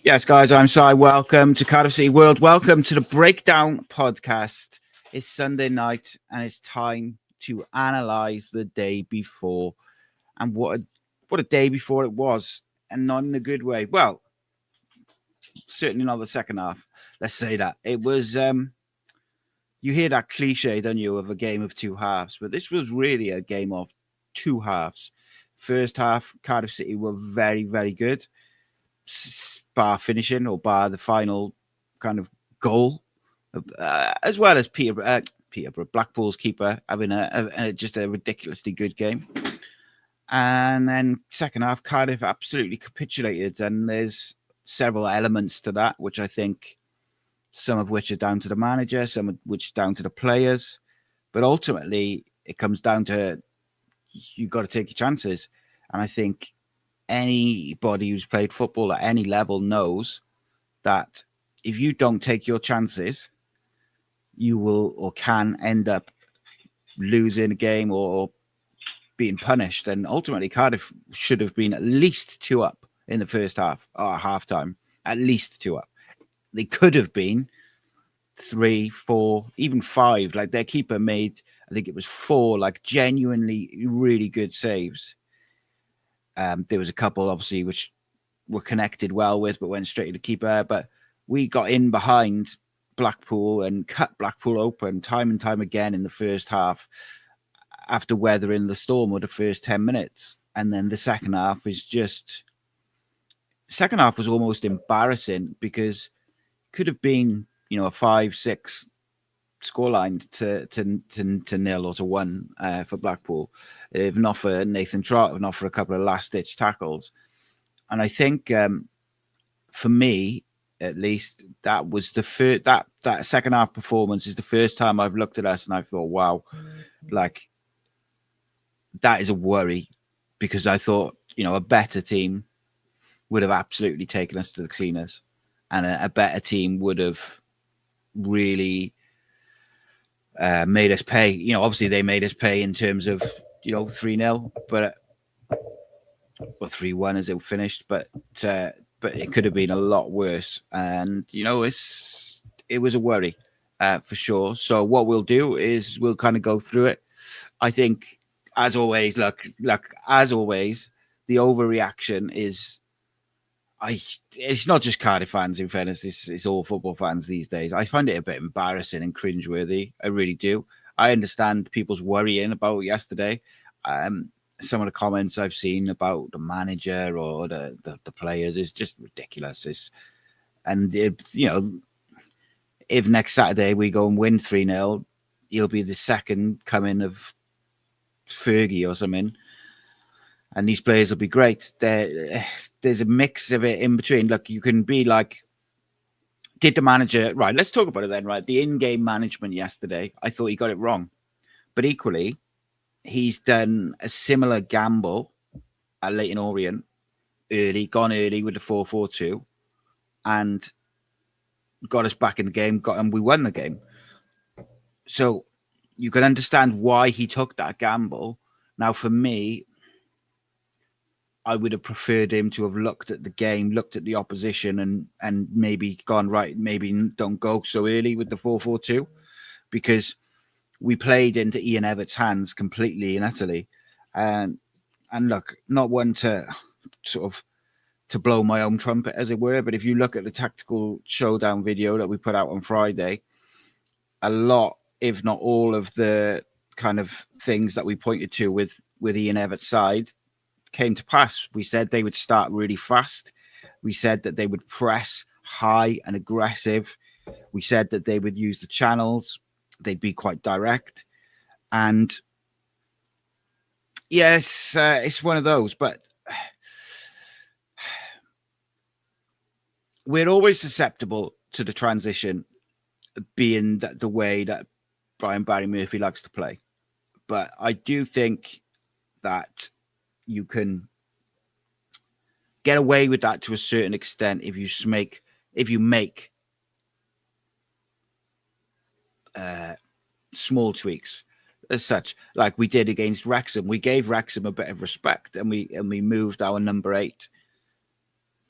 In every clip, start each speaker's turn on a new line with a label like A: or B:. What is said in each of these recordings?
A: Yes, guys, I'm Si. Welcome to Cardiff City World. Welcome to the Breakdown podcast. It's Sunday night and it's time to analyse the day before. And what a day before it was, and not in a good way. Well, certainly not the second half. Let's say that. It was, you hear that cliche, don't you, of a game of two halves. But this was really a game of two halves. First half, Cardiff City were very, very good. Bar finishing or bar the final kind of goal, as well as Peterborough, Blackpool's keeper having just a ridiculously good game. And then second half, Cardiff absolutely capitulated, and there's several elements to that, which I think some of which are down to the manager, some of which are down to the players, but ultimately it comes down to you've got to take your chances. And I think anybody who's played football at any level knows that if you don't take your chances, you will or can end up losing a game or being punished. And ultimately, Cardiff should have been at least 2 up in the first half or half time, at least 2 up. They could have been 3, 4, even 5. Like their keeper made, I think it was 4, like genuinely really good saves. There was a couple, obviously, which were connected well with, but went straight to the keeper. But we got in behind Blackpool and cut Blackpool open time and time again in the first half after weathering the storm of the first 10 minutes. And then the second half was almost embarrassing because it could have been, a 5-6 scoreline to 0 or to 1 for Blackpool, if not for Nathan Trott, if not for a couple of last-ditch tackles. And I think, for me, at least, that was the first, that second half performance is the first time I've looked at us and I've thought, wow, like, that is a worry, because I thought, a better team would have absolutely taken us to the cleaners, and a better team would have really made us pay. Obviously they made us pay in terms of 3-0, but or 3-1 as it finished, but it could have been a lot worse. And it was a worry for sure. So what we'll do is we'll kind of go through it. I think, as always, as always, the overreaction is. It's not just Cardiff fans, in fairness, it's all football fans these days. I find it a bit embarrassing and cringeworthy. I really do. I understand people's worrying about yesterday. Some of the comments I've seen about the manager or the players is just ridiculous. If next Saturday we go and win 3-0, he'll be the second coming of Fergie or something. And these players will be great. There's a mix of it in between. Look, you can be like, did the manager... Right, let's talk about it then, right? The in-game management yesterday, I thought he got it wrong. But equally, he's done a similar gamble at Leyton Orient gone early with the 4-4-2, and got us back in the game, and we won the game. So you can understand why he took that gamble. Now, for me, I would have preferred him to have looked at the game, looked at the opposition, and maybe gone, right, maybe don't go so early with the 4-4-2, because we played into Ian Everett's hands completely and utterly. And look, not one to sort of to blow my own trumpet, as it were, but if you look at the tactical showdown video that we put out on Friday, a lot, if not all, of the kind of things that we pointed to with Ian Everett's side came to pass. We said they would start really fast. We said that they would press high and aggressive. We said that they would use the channels. They'd be quite direct. And yes, it's one of those, but we're always susceptible to the transition being the way that Brian Barry Murphy likes to play. But I do think that you can get away with that to a certain extent if you make small tweaks as such, like we did against Wrexham. We gave Wrexham a bit of respect, and we moved our number 8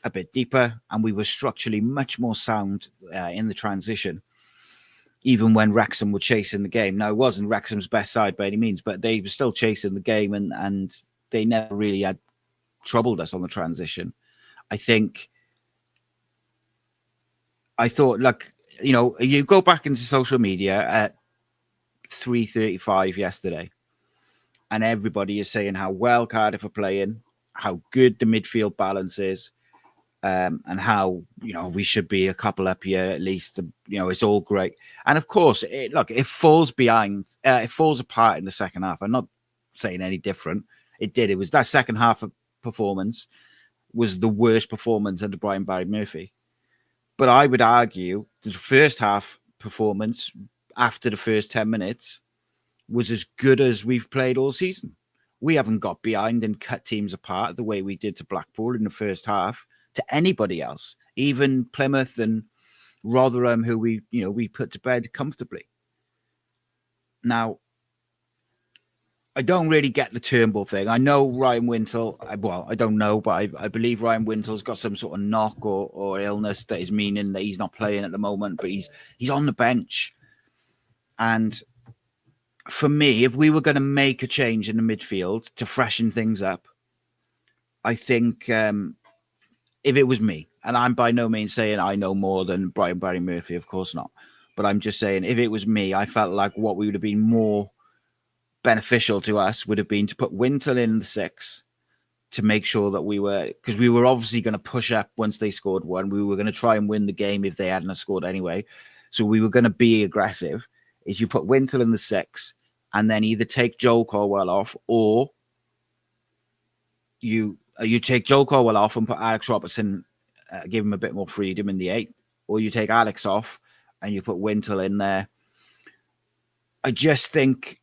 A: a bit deeper, and we were structurally much more sound in the transition, even when Wrexham were chasing the game. Now, it wasn't Wrexham's best side by any means, but they were still chasing the game, and they never really had troubled us on the transition. I thought, like, you know, you go back into social media at 3:35 yesterday, and everybody is saying how well Cardiff are playing, how good the midfield balance is, and how, you know, we should be a couple up here at least. You know, it's all great. And of course, it falls apart in the second half. I'm not saying any different. It did. It was that second half of performance was the worst performance under Brian Barry Murphy. But I would argue the first half performance after the first 10 minutes was as good as we've played all season. We haven't got behind and cut teams apart the way we did to Blackpool in the first half to anybody else, even Plymouth and Rotherham, who we put to bed comfortably. Now, I don't really get the Turnbull thing. I know Ryan Wintle, I don't know, but I believe Ryan Wintle's got some sort of knock or illness that is meaning that he's not playing at the moment, but he's on the bench. And for me, if we were going to make a change in the midfield to freshen things up, I think if it was me, and I'm by no means saying I know more than Brian Barry Murphy, of course not, but I'm just saying if it was me, I felt like what we would have been more beneficial to us would have been to put Wintle in the 6 to make sure that because we were obviously going to push up once they scored one. We were going to try and win the game if they hadn't scored anyway. So we were going to be aggressive. Is you put Wintle in the 6 and then either take Joel Colwell off, or you take Joel Colwell off and put Alex Robertson, give him a bit more freedom in the 8, or you take Alex off and you put Wintle in there. I just think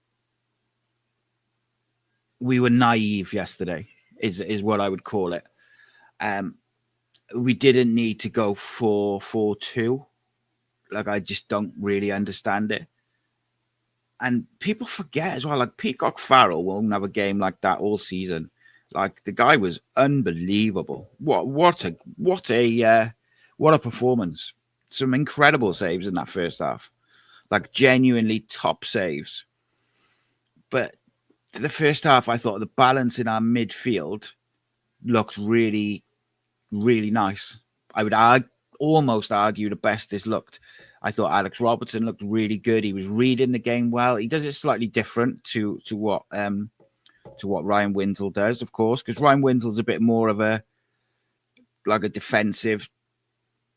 A: we were naive yesterday, is what I would call it. We didn't need to go 4-4-2. Like, I just don't really understand it. And people forget as well, like, Peacock Farrell won't have a game like that all season. Like, the guy was unbelievable. What a performance. Some incredible saves in that first half. Like, genuinely top saves. But the first half, I thought the balance in our midfield looked really, really nice. I would almost argue the best it's looked. I thought Alex Robertson looked really good. He was reading the game well. He does it slightly different to what Ryan Wintle does, of course, because Ryan Wintle's a bit more of a defensive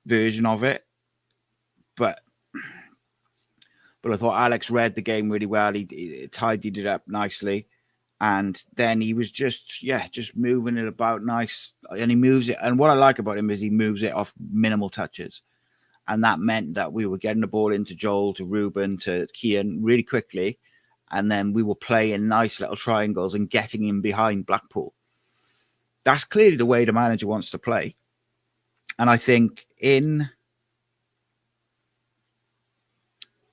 A: version of it. But I thought Alex read the game really well. He tidied it up nicely. And then he was just moving it about nice. And he moves it. And what I like about him is he moves it off minimal touches. And that meant that we were getting the ball into Joel, to Ruben, to Kian really quickly. And then we were playing nice little triangles and getting him behind Blackpool. That's clearly the way the manager wants to play. And I think in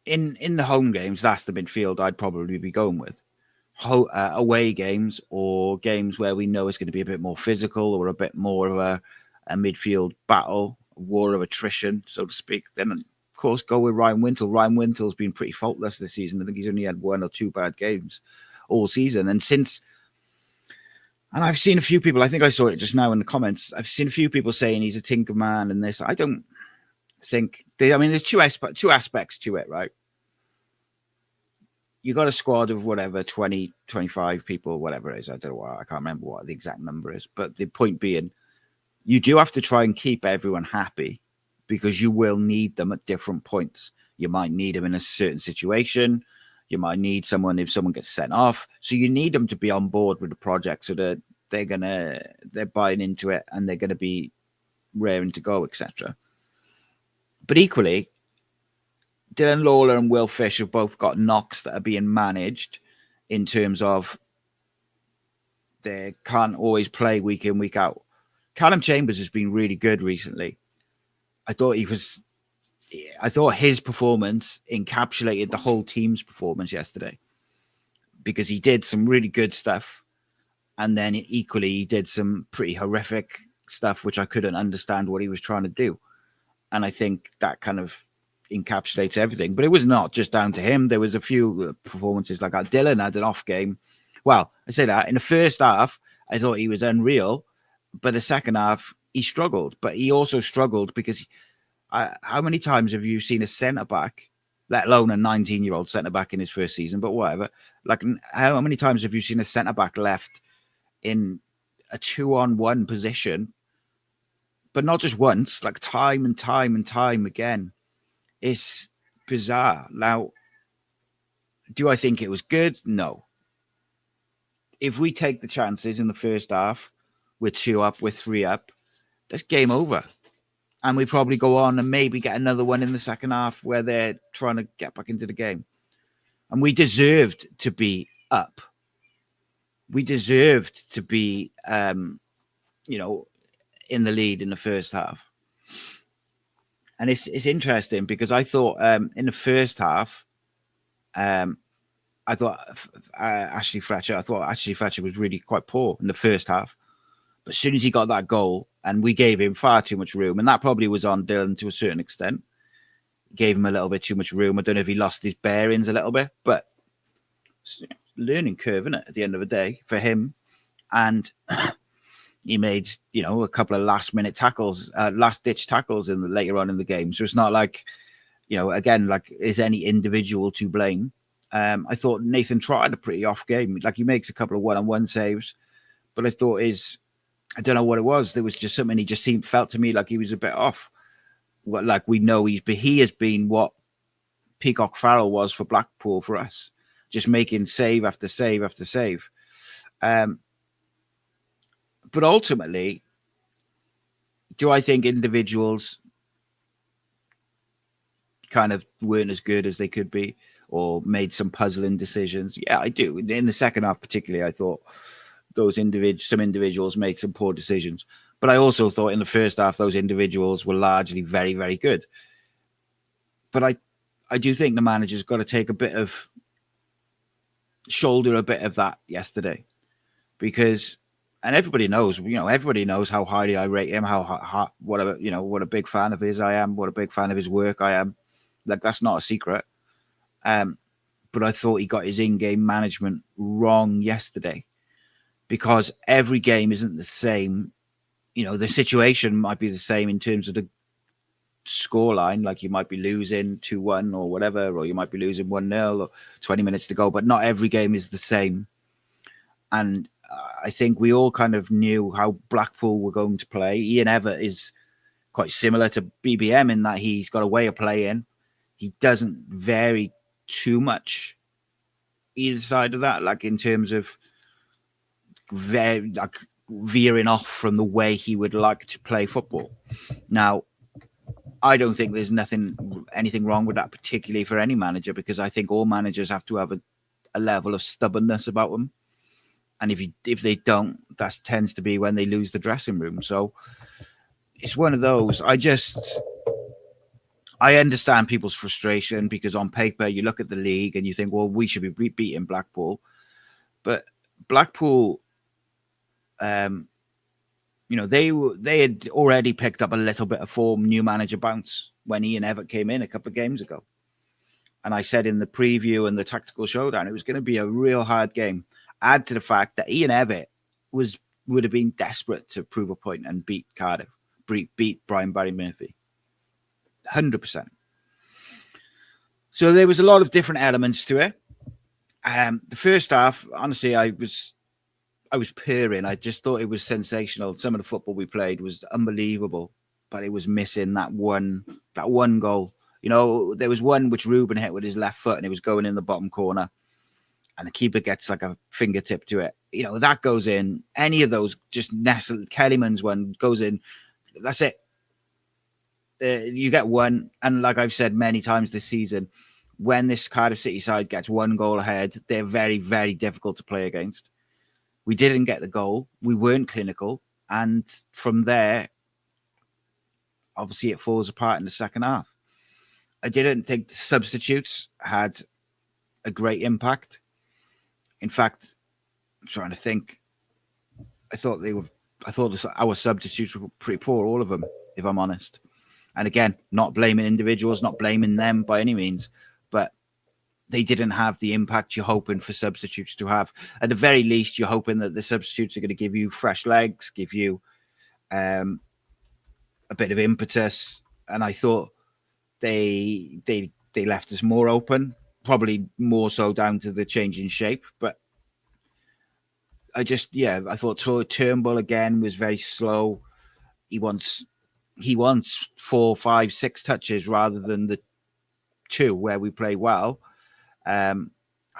A: the home games, that's the midfield I'd probably be going with. Away games, or games where we know it's going to be a bit more physical, or a bit more of a midfield battle, war of attrition, so to speak, then of course go with Ryan Wintle. Ryan Wintle's been pretty faultless this season. I think he's only had 1 or 2 bad games all season. And I've seen a few people, I think I saw it just now in the comments, I've seen a few people saying he's a tinker man and this. I don't think, there's two aspects to it, right? You got a squad of whatever, 20, 25 people, whatever it is. I don't know I can't remember what the exact number is. But the point being, you do have to try and keep everyone happy, because you will need them at different points. You might need them in a certain situation. You might need someone if someone gets sent off. So you need them to be on board with the project, so that they're buying into it and they're going to be raring to go, etc. But equally, Dylan Lawler and Will Fish have both got knocks that are being managed in terms of they can't always play week in, week out. Callum Chambers has been really good recently. I thought his performance encapsulated the whole team's performance yesterday, because he did some really good stuff, and then equally he did some pretty horrific stuff which I couldn't understand what he was trying to do. And I think that kind of encapsulates everything. But it was not just down to him. There was a few performances like that. Dylan had an off game. Well, I say that in the first half, I thought he was unreal. But the second half, he struggled. But he also struggled because how many times have you seen a centre-back, let alone a 19-year-old centre-back in his first season, but whatever. Like, how many times have you seen a centre-back left in a 2-on-1 position, but not just once, like time and time and time again? It's bizarre. Now, do I think it was good? No. If we take the chances in the first half, we're 2 up, we're 3 up, that's game over. And we probably go on and maybe get another one in the second half where they're trying to get back into the game. And we deserved to be up. We deserved to be, in the lead in the first half. And it's interesting because I thought in the first half, I thought Ashley Fletcher was really quite poor in the first half. But as soon as he got that goal, and we gave him far too much room, and that probably was on Dylan to a certain extent. Gave him a little bit too much room. I don't know if he lost his bearings a little bit, but learning curve, isn't it, at the end of the day for him. And he made, a couple of last-ditch tackles later on in the game. So it's not like, again, like, is any individual to blame? I thought Nathan tried a pretty off game. Like, he makes a couple of one-on-one saves, but I thought I don't know what it was. There was just something he felt to me like he was a bit off. Like, we know he has been what Peacock Farrell was for Blackpool for us, just making save after save after save. But ultimately, do I think individuals kind of weren't as good as they could be or made some puzzling decisions? Yeah, I do. In the second half particularly, I thought some individuals made some poor decisions. But I also thought in the first half, those individuals were largely very, very good. But I do think the manager's got to shoulder a bit of that yesterday. Because, and everybody knows how highly I rate him, what a big fan of his I am, what a big fan of his work I am. Like, that's not a secret. But I thought he got his in-game management wrong yesterday. Because every game isn't the same. The situation might be the same in terms of the scoreline. Like, you might be losing 2-1 or whatever, or you might be losing 1-0 or 20 minutes to go, but not every game is the same. And I think we all kind of knew how Blackpool were going to play. Ian Evatt is quite similar to BBM in that he's got a way of playing. He doesn't vary too much either side of that, like in terms of veering off from the way he would like to play football. Now, I don't think there's anything wrong with that, particularly for any manager, because I think all managers have to have a level of stubbornness about them. And if they don't, that tends to be when they lose the dressing room. So it's one of those. I understand people's frustration because on paper you look at the league and you think, well, we should be beating Blackpool. But Blackpool, they had already picked up a little bit of form, new manager bounce when Ian Evatt came in a couple of games ago. And I said in the preview and the tactical showdown, it was going to be a real hard game. Add to the fact that Ian Evatt would have been desperate to prove a point and beat Cardiff, beat Brian Barry Murphy. 100%. So there was a lot of different elements to it. The first half, honestly, I was purring. I just thought it was sensational. Some of the football we played was unbelievable, but it was missing that one goal. There was one which Ruben hit with his left foot and it was going in the bottom corner. And the keeper gets like a fingertip to it. That goes in. Any of those just nestled. Kellyman's one goes in. That's it. You get one. And like I've said many times this season, when this Cardiff City side gets one goal ahead, they're very, very difficult to play against. We didn't get the goal. We weren't clinical. And from there, obviously it falls apart in the second half. I didn't think the substitutes had a great impact. In fact, I'm trying to think. I thought they were I thought our substitutes were pretty poor, all of them, if I'm honest. And again, not blaming individuals, not blaming them by any means, but they didn't have the impact you're hoping for substitutes to have. At the very least, you're hoping that the substitutes are going to give you fresh legs, give you a bit of impetus. And I thought they left us more open, probably more so down to the change in shape. But I thought Turnbull again was very slow. He wants 4, 5, 6 touches rather than the 2 where we play well. I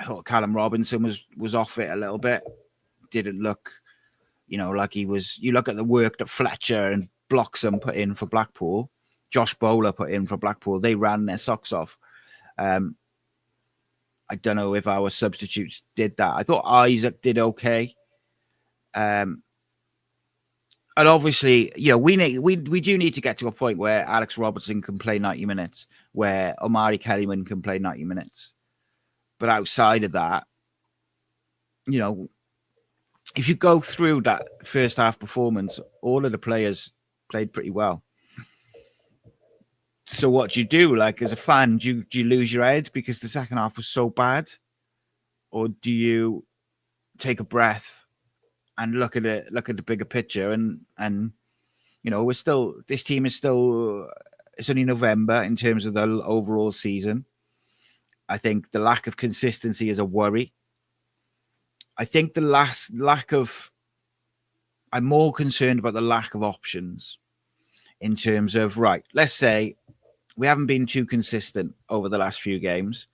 A: thought Callum Robinson was off it a little bit. Didn't look, like he was. You look at the work that Fletcher and Bloxham put in for Blackpool, Josh Bowler put in for Blackpool. They ran their socks off. I don't know if our substitutes did that. I thought Isaac did okay. And obviously, we do need to get to a point where Alex Robertson can play 90 minutes, where Omari Kellyman can play 90 minutes. But outside of that, if you go through that first half performance, all of the players played pretty well. So what do you do? Like, as a fan, do you lose your head because the second half was so bad? Or do you take a breath and look at the bigger picture and this team is still, it's only November in terms of the overall season. I think the lack of consistency is a worry. I think I'm more concerned about the lack of options in terms of, right, let's say we haven't been too consistent over the last few games.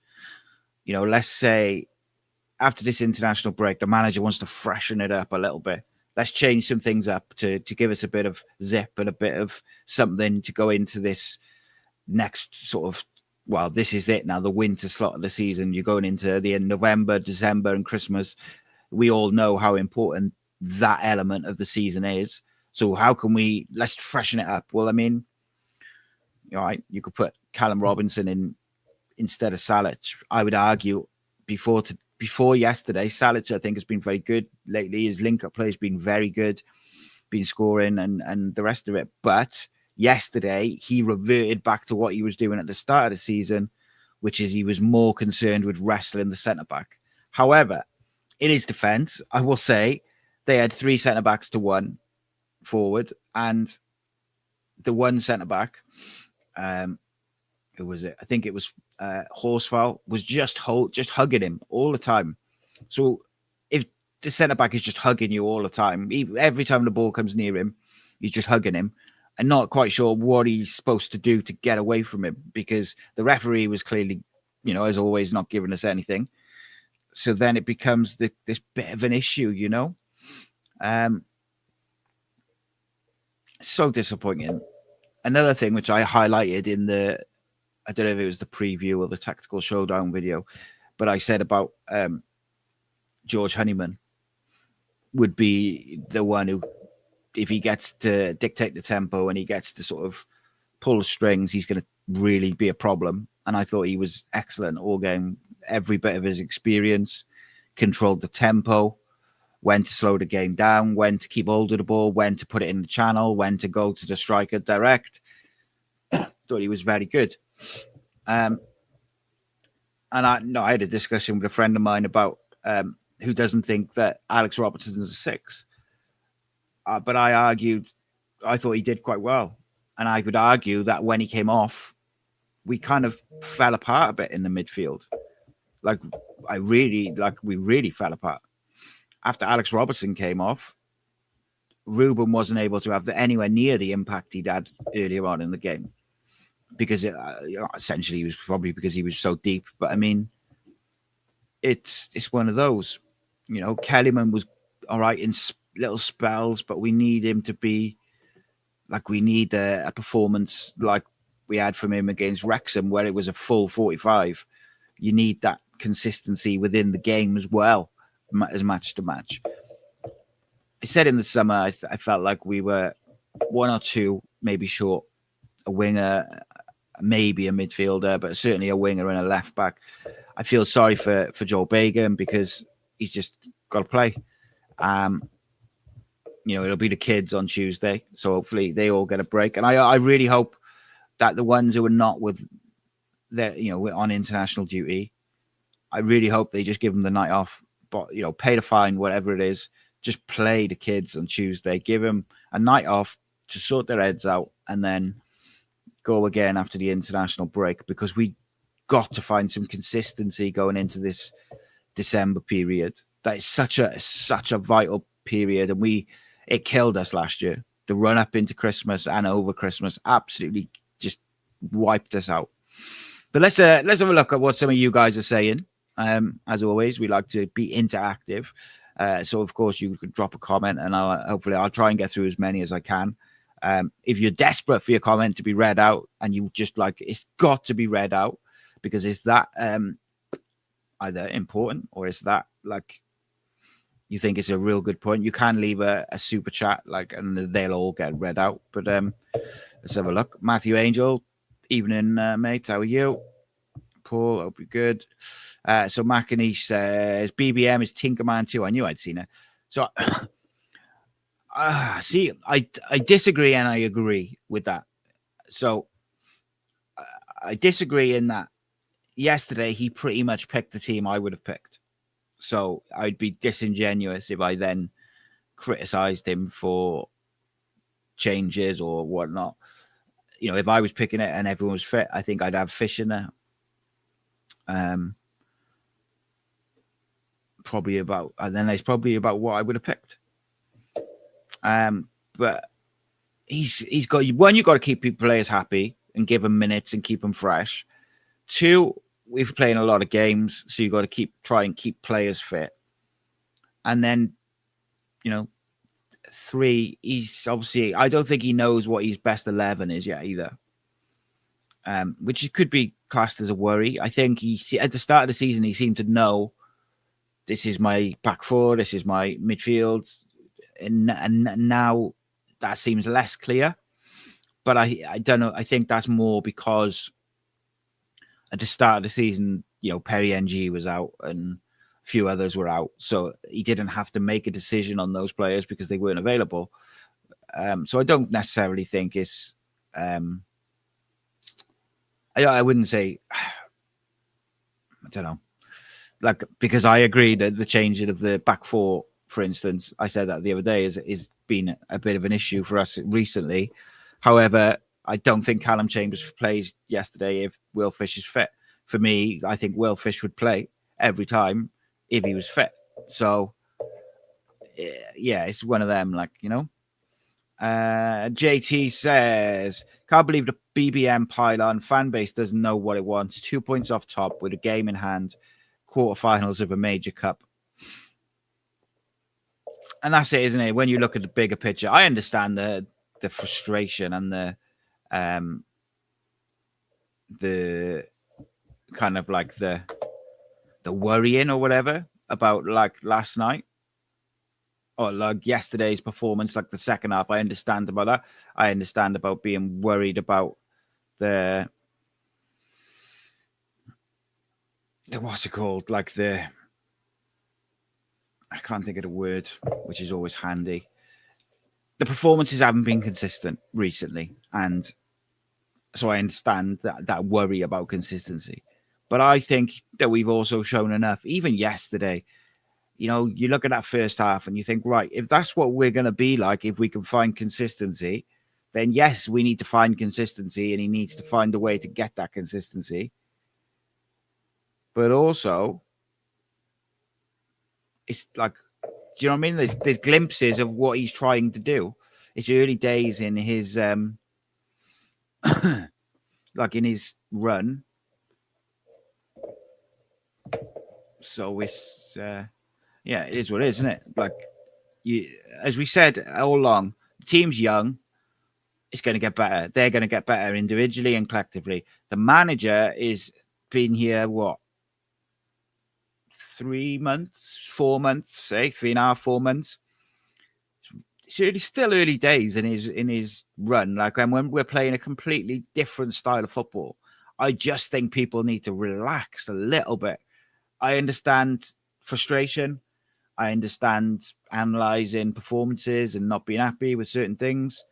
A: Let's say after this international break, the manager wants to freshen it up a little bit. Let's change some things up to give us a bit of zip and a bit of something to go into this next sort of, well, this is it now, the winter slot of the season. You're going into the end of November, December and Christmas. We all know how important that element of the season is. So how can let's freshen it up? Well, I mean, you could put Callum Robinson in instead of Salic. I would argue before yesterday, Salic, I think, has been very good lately. His link-up play has been very good, been scoring and the rest of it. But yesterday, he reverted back to what he was doing at the start of the season, which is he was more concerned with wrestling the centre-back. However, in his defence, I will say they had 3 centre-backs to 1 forward, and the one centre-back, who was it? I think it was Horsfall, was just hugging him all the time. So if the centre-back is just hugging you all the time, every time the ball comes near him, he's just hugging him and not quite sure what he's supposed to do to get away from him, because the referee was clearly, as always, not giving us anything. So then it becomes this bit of an issue, So disappointing. Another thing which I highlighted in I don't know if it was the preview or the tactical showdown video, but I said about George Honeyman would be the one who, if he gets to dictate the tempo and he gets to sort of pull the strings, he's going to really be a problem. And I thought he was excellent all game. Every bit of his experience, controlled the tempo, when to slow the game down, when to keep hold of the ball, when to put it in the channel, when to go to the striker direct. Thought he was very good. And I had a discussion with a friend of mine about who doesn't think that Alex Robertson is a 6. But I thought he did quite well. And I could argue that when he came off, we kind of fell apart a bit in the midfield. We really fell apart. After Alex Robertson came off, Ruben wasn't able to have anywhere near the impact he'd had earlier on in the game, because essentially it was probably because he was so deep. But I mean, it's one of those, Kellyman was all right in little spells, but we need him to be we need a performance like we had from him against Wrexham, where it was a full 45. You need that consistency within the game as well, as match to match. I said in the summer, I felt like we were 1 or 2 maybe short, a winger, maybe a midfielder, but certainly a winger and a left back. I feel sorry for Joel Bagan because he's just got to play. it'll be the kids on Tuesday. So hopefully they all get a break. And I really hope that the ones who are not with their, on international duty, I really hope they just give them the night off. But, pay the fine, whatever it is. Just play the kids on Tuesday. Give them a night off to sort their heads out and then go again after the international break, because we got to find some consistency going into this December period. That is such a vital period, and it killed us last year. The run up into Christmas and over Christmas absolutely just wiped us out. But let's have a look at what some of you guys are saying. As always, we like to be interactive. So of course you could drop a comment, and hopefully I'll try and get through as many as I can. If you're desperate for your comment to be read out, and you just it's got to be read out because it's that either important or it's that you think it's a real good point, you can leave a super chat and they'll all get read out. But let's have a look. Matty Angel, evening, mate. How are you? Paul, hope you're good. So Macanish says BBM is Tinkerman too. I knew I'd seen it. So see, I disagree and I agree with that. So I disagree in that yesterday he pretty much picked the team I would have picked. So I'd be disingenuous if I then criticized him for changes or whatnot. If I was picking it and everyone was fit, I think I'd have Fish in there. Probably about what I would have picked. But he's got one. You got to keep players happy and give them minutes and keep them fresh. Two, we've playing a lot of games, so you got to try and keep players fit. And then, three, he's obviously, I don't think he knows what his best 11 is yet either. Which could be classed as a worry. I think at the start of the season he seemed to know this is my back four, this is my midfield, and now that seems less clear. But I don't know. I think that's more because at the start of the season, Perry NG was out and a few others were out. So he didn't have to make a decision on those players because they weren't available. So I don't necessarily think it's... I wouldn't say... I don't know. Because I agree that the changing of the back four, for instance, I said that the other day, is been a bit of an issue for us recently. However, I don't think Callum Chambers plays yesterday if Will Fish is fit. For me, I think Will Fish would play every time if he was fit. So, yeah, it's one of them, JT says, can't believe the BBM pylon fan base doesn't know what it wants. 2 points off top with a game in hand, quarterfinals of a major cup. And that's it, isn't it? When you look at the bigger picture, I understand the frustration and the kind of the worrying or whatever about last night or yesterday's performance, the second half. I understand about that. I understand about being worried about the what's it called? I can't think of the word, which is always handy. The performances haven't been consistent recently, and so I understand that worry about consistency. But I think that we've also shown enough, even yesterday. You look at that first half and you think, right, if that's what we're going to be like, if we can find consistency, then yes, we need to find consistency, and he needs to find a way to get that consistency. But also, it's do you know what I mean? There's glimpses of what he's trying to do. It's early days in his in his run. So it's yeah, it is what it is, isn't it? As we said all along, the team's young. It's going to get better. They're going to get better individually and collectively. The manager is been here 3 months, 4 months, 3.5, 4 months. It's still early days in his run. And when we're playing a completely different style of football, I just think people need to relax a little bit. I understand frustration. I understand analysing performances and not being happy with certain things,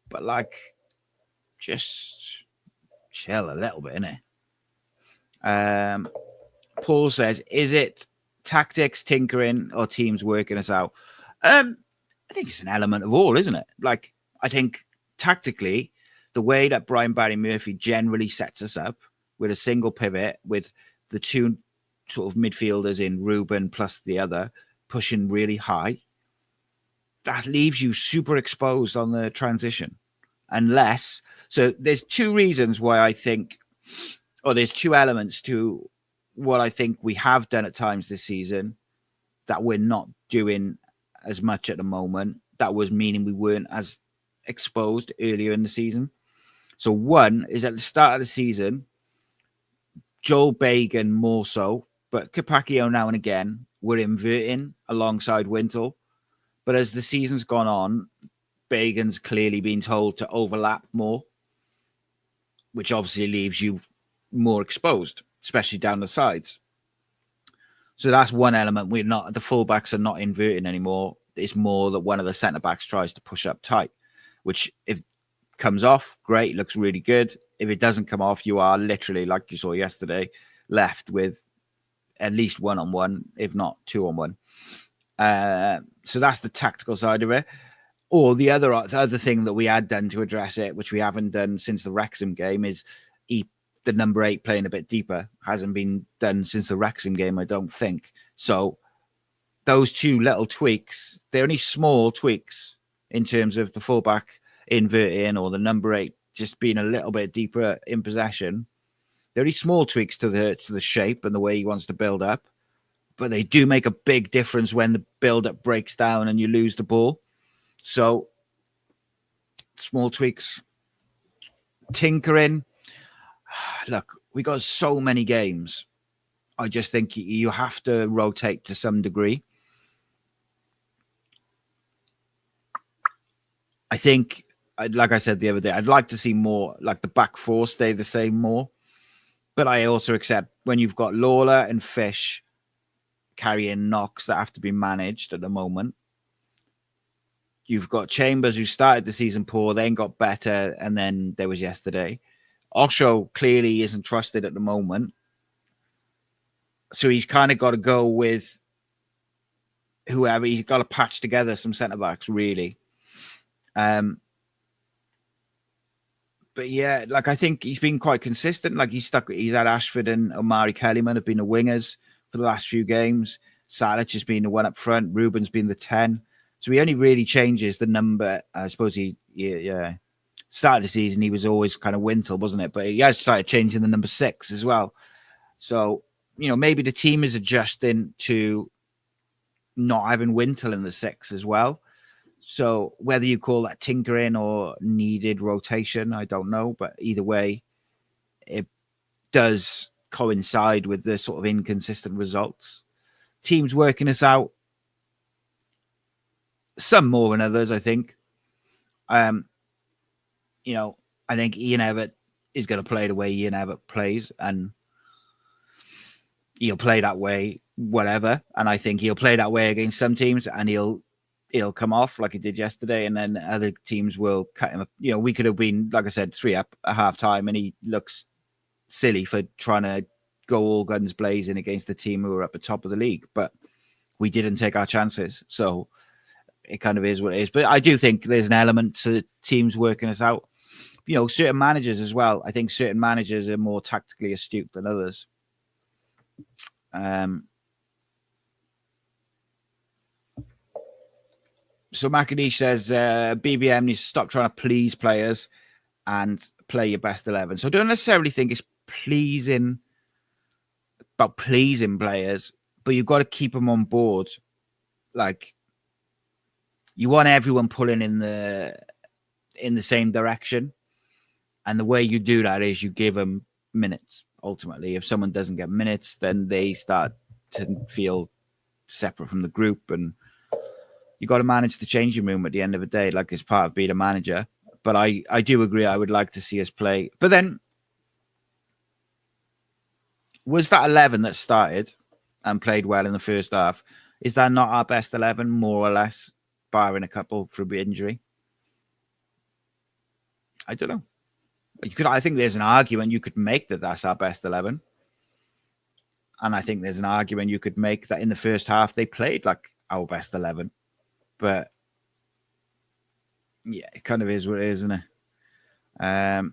A: but like, just chill a little bit, innit? Paul says, is it tactics, tinkering, or teams working us out? I think it's an element of all, isn't it? Like, I think tactically, the way that Brian Barry Murphy generally sets us up with a single pivot, with the two sort of midfielders in Ruben plus the other pushing really high, that leaves you super exposed on the transition. So there's two reasons why I think, or there's two elements to what I think we have done at times this season that we're not doing as much at the moment. That was meaning we weren't as exposed earlier in the season. So one is at the start of the season, Joel Bagan more so, but Capaccio now and again were inverting alongside Wintle. But as the season's gone on, Bagan's clearly been told to overlap more, which obviously leaves you more exposed, especially down the sides. So that's one element. The fullbacks are not inverting anymore. It's more that one of the centre backs tries to push up tight, which if comes off, great, looks really good. If it doesn't come off, you are literally, like you saw yesterday, left with at least 1-on-1, if not 2-on-1. So that's the tactical side of it. Or the other thing that we had done to address it, which we haven't done since the Wrexham game, is the number 8 playing a bit deeper. Hasn't been done since the Wrexham game, I don't think. So those two little tweaks, they're only small tweaks in terms of the fullback inverting or the number 8 just being a little bit deeper in possession. They're only small tweaks to the shape and the way he wants to build up, but they do make a big difference when the build-up breaks down and you lose the ball. So small tweaks. Tinkering. Look, we got so many games. I just think you have to rotate to some degree. I think, like I said the other day, I'd like to see more, like the back four stay the same more. But I also accept when you've got Lawler and Fish carrying knocks that have to be managed at the moment. You've got Chambers, who started the season poor, then got better, and then there was yesterday. Osho clearly isn't trusted at the moment. So he's kind of got to go with whoever. He's got to patch together some centre-backs, really. But yeah, like I think he's been quite consistent. Like he's had Ashford and Omari Kellyman have been the wingers for the last few games. Salic has been the one up front. Ruben's been the 10. So he only really changes the number. I suppose started the season, he was always kind of Wintle, wasn't it? But he has started changing the number 6 as well. So, maybe the team is adjusting to not having Wintle in the 6 as well. So whether you call that tinkering or needed rotation, I don't know. But either way, it does coincide with the sort of inconsistent results. Teams working us out. Some more than others, I think. I think Ian Evatt is going to play the way Ian Evatt plays, and he'll play that way, whatever. And I think he'll play that way against some teams, and he'll come off like he did yesterday, and then other teams will cut him up. We could have been, like I said, 3 up at half time, and he looks silly for trying to go all guns blazing against the team who are at the top of the league. But we didn't take our chances, so it kind of is what it is. But I do think there's an element to teams working us out. Certain managers as well. I think certain managers are more tactically astute than others. So McAdee says BBM needs to stop trying to please players and play your best 11. So I don't necessarily think it's about pleasing players, but you've got to keep them on board. Like, you want everyone pulling in the same direction. And the way you do that is you give them minutes, ultimately. If someone doesn't get minutes, then they start to feel separate from the group. And you got to manage the changing room at the end of the day, like as part of being a manager. But I do agree, I would like to see us play. But then, was that 11 that started and played well in the first half, Is that not our best 11, more or less, barring a couple through injury? I don't know. I think there's an argument you could make that that's our best 11. And I think there's an argument you could make that in the first half they played like our best 11. But yeah, it kind of is what it is, isn't it? A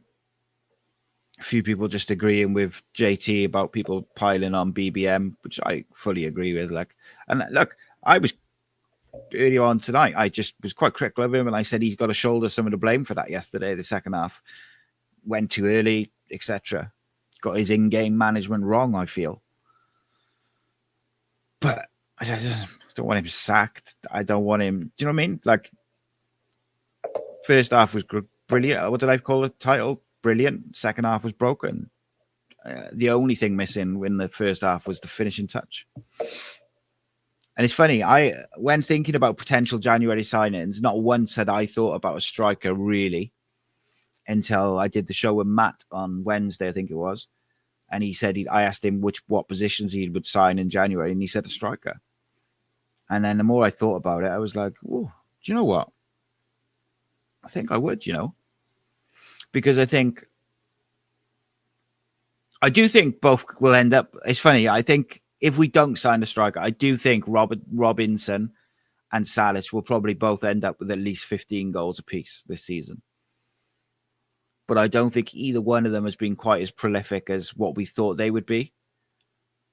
A: few people just agreeing with JT about people piling on BBM, which I fully agree with. And look, I was early on tonight, I just was quite critical of him, and I said he's got to shoulder some of the blame for that yesterday. The second half went too early, etc. Got his in-game management wrong, I feel. But I just don't want him sacked. I don't want him. Do you know what I mean? Like, first half was brilliant. What did I call the title? Brilliant. Second half was broken. The only thing missing in the first half was the finishing touch. And it's funny, when thinking about potential January signings, not once had I thought about a striker really until I did the show with Matt on Wednesday, I think it was. And he said, I asked him what positions he would sign in January, and he said a striker. And then the more I thought about it, I was like, oh, do you know what? I think I would, because I do think both will end up. It's funny. I think if we don't sign a striker, I do think Robinson and Salic will probably both end up with at least 15 goals apiece this season. But I don't think either one of them has been quite as prolific as what we thought they would be.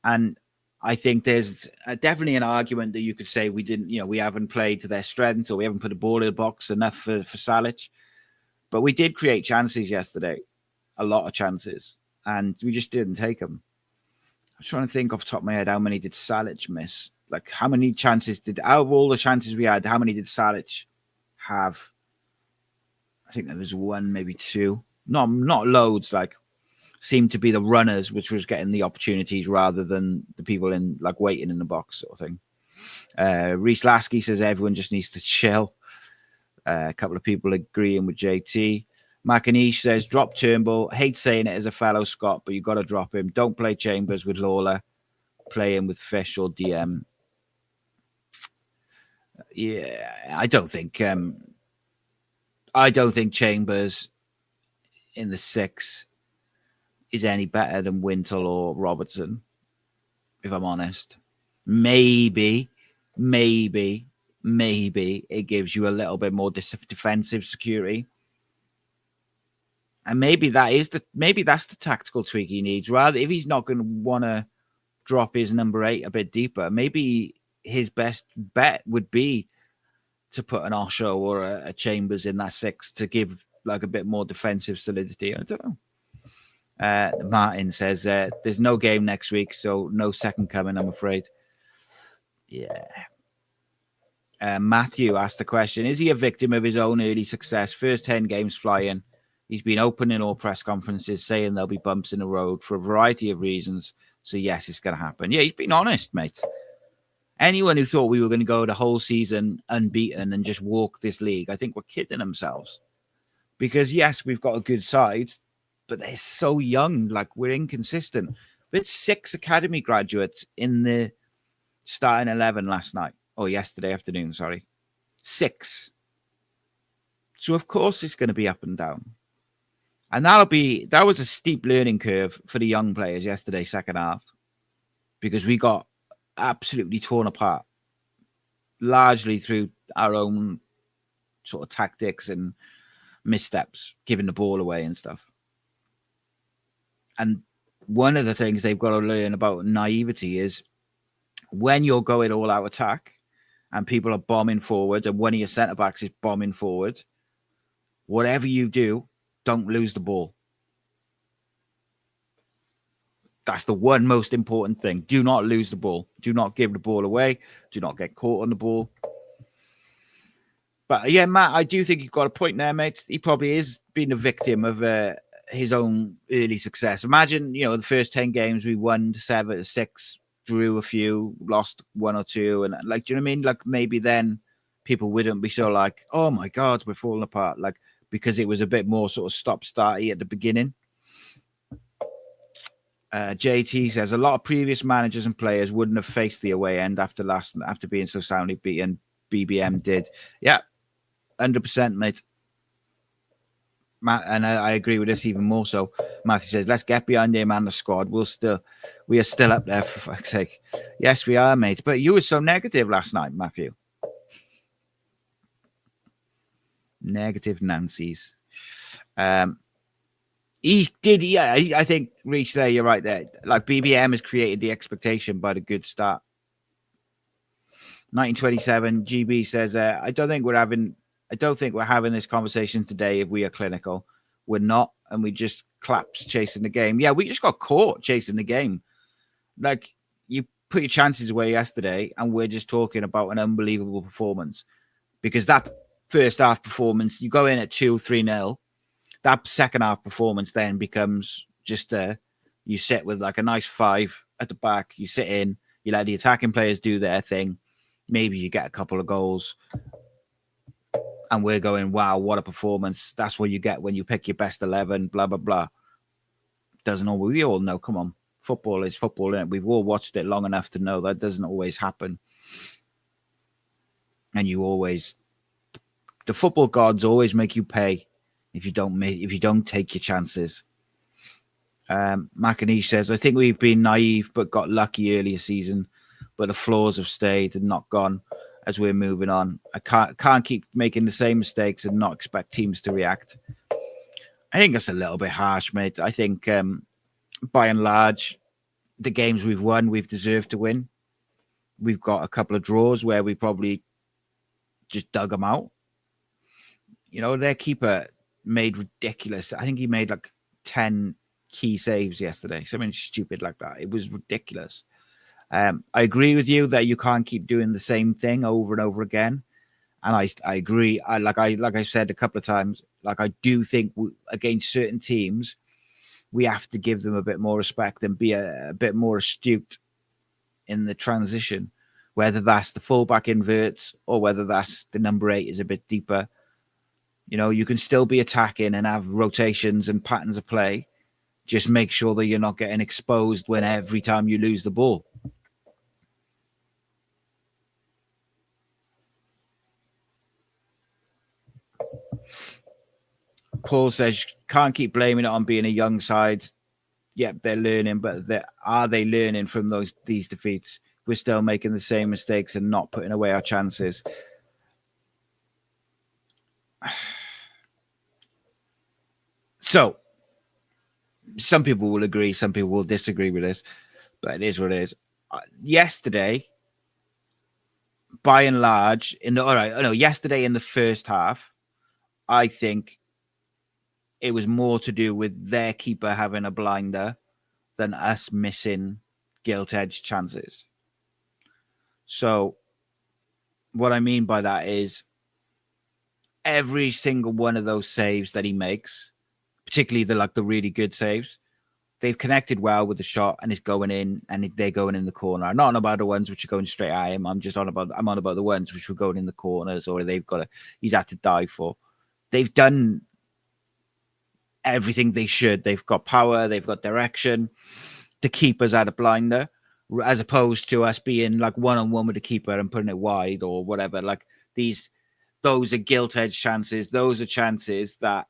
A: And I think there's definitely an argument that you could say we didn't, we haven't played to their strength, or we haven't put the ball in the box enough for Salic. But we did create chances yesterday, a lot of chances, and we just didn't take them. I'm trying to think off the top of my head, how many did Salic miss? Like, how many chances out of all the chances we had, how many did Salic have? I think there was one, maybe two. Not loads, seemed to be the runners, which was getting the opportunities rather than the people in waiting in the box sort of thing. Reese Lasky says everyone just needs to chill. A couple of people agreeing with JT. Macanish says drop Turnbull. Hate saying it as a fellow Scot, but you got to drop him. Don't play Chambers with Lawler. Play him with Fish or DM. Yeah, I don't think Chambers in the 6 is any better than Wintle or Robertson, if I'm honest. Maybe it gives you a little bit more defensive security. And maybe that's the tactical tweak he needs. Rather, if he's not going to want to drop his number 8 a bit deeper, maybe his best bet would be to put an Osho or a Chambers in that 6 to give a bit more defensive solidity. I don't know. Martin says there's no game next week, so no second coming, I'm afraid. Yeah. Matthew asked the question, is he a victim of his own early success? First 10 games flying. He's been open in all press conferences saying there'll be bumps in the road for a variety of reasons. So, yes, it's going to happen. Yeah, he's been honest, mate. Anyone who thought we were going to go the whole season unbeaten and just walk this league, I think we're kidding themselves. Because, yes, we've got a good side, but they're so young. We're inconsistent. We had 6 academy graduates in the starting 11 yesterday afternoon, 6. So, of course, it's going to be up and down. And that was a steep learning curve for the young players yesterday, second half, because we got absolutely torn apart, largely through our own sort of tactics and missteps, giving the ball away and stuff. And one of the things they've got to learn about naivety is when you're going all out attack and people are bombing forward and one of your centre-backs is bombing forward, whatever you do, don't lose the ball. That's the one most important thing. Do not lose the ball. Do not give the ball away. Do not get caught on the ball. But yeah, Matt, I do think you've got a point there, mate. He probably is being a victim of his own early success. Imagine, the first 10 games we won 7-6, drew a few, lost 1 or 2. And do you know what I mean? Maybe then people wouldn't be so oh my God, we're falling apart. Because it was a bit more sort of stop-starty at the beginning. JT says a lot of previous managers and players wouldn't have faced the away end after being so soundly beaten. BBM did. Yeah, 100%, mate. Matt, and I agree with this even more so. Matthew says, let's get behind him and the squad. We are still up there, for fuck's sake. Yes, we are, mate. But you were so negative last night, Matthew. Negative Nancy's. He did, yeah. I think, Reach, there, you're right there. Like, BBM has created the expectation by the good start. 1927, GB says, I don't think we're having this conversation today if we are clinical. We're not, and we just claps chasing the game. Yeah, we just got caught chasing the game. Like, you put your chances away yesterday, and we're just talking about an unbelievable performance. Because that first half performance, you go in at 2-3-0. That second half performance then becomes just you sit with like a nice 5 at the back. You sit in, you let the attacking players do their thing. Maybe you get a couple of goals. And we're going, wow, what a performance. That's what you get when you pick your best 11, blah, blah, blah. We all know, come on. Football is football, isn't it? We've all watched it long enough to know that doesn't always happen. And the football gods always make you pay if you don't take your chances. McAnish says, I think we've been naive but got lucky earlier season, but the flaws have stayed and not gone as we're moving on. I can't keep making the same mistakes and not expect teams to react. I think that's a little bit harsh, mate. I think by and large, the games we've won, we've deserved to win. We've got a couple of draws where we probably just dug them out. You know, their keeper made ridiculous. I think he made like 10 key saves yesterday. Something stupid like that. It was ridiculous. I agree with you that you can't keep doing the same thing over and over again. And I agree. Like I said a couple of times, like I do think against certain teams, we have to give them a bit more respect and be a bit more astute in the transition, whether that's the fullback inverts or whether that's the number 8 is a bit deeper. You know, you can still be attacking and have rotations and patterns of play. Just make sure that you're not getting exposed when every time you lose the ball. Paul says, can't keep blaming it on being a young side. Yep, they're learning, but are they learning from these defeats? We're still making the same mistakes and not putting away our chances. So, some people will agree, some people will disagree with this, but it is what it is. Yesterday, by and large, yesterday in the first half, I think it was more to do with their keeper having a blinder than us missing gilt-edged chances. So what I mean by that is every single one of those saves that he makes, particularly the really good saves, they've connected well with the shot and it's going in and they're going in the corner. I'm not on about the ones which are going straight at him. I'm on about the ones which were going in the corners or he's had to dive for. They've done everything they should. They've got power, they've got direction. The keeper's had a blinder, as opposed to us being like one-on-one with the keeper and putting it wide or whatever. Like those are gilt-edged chances. Those are chances that,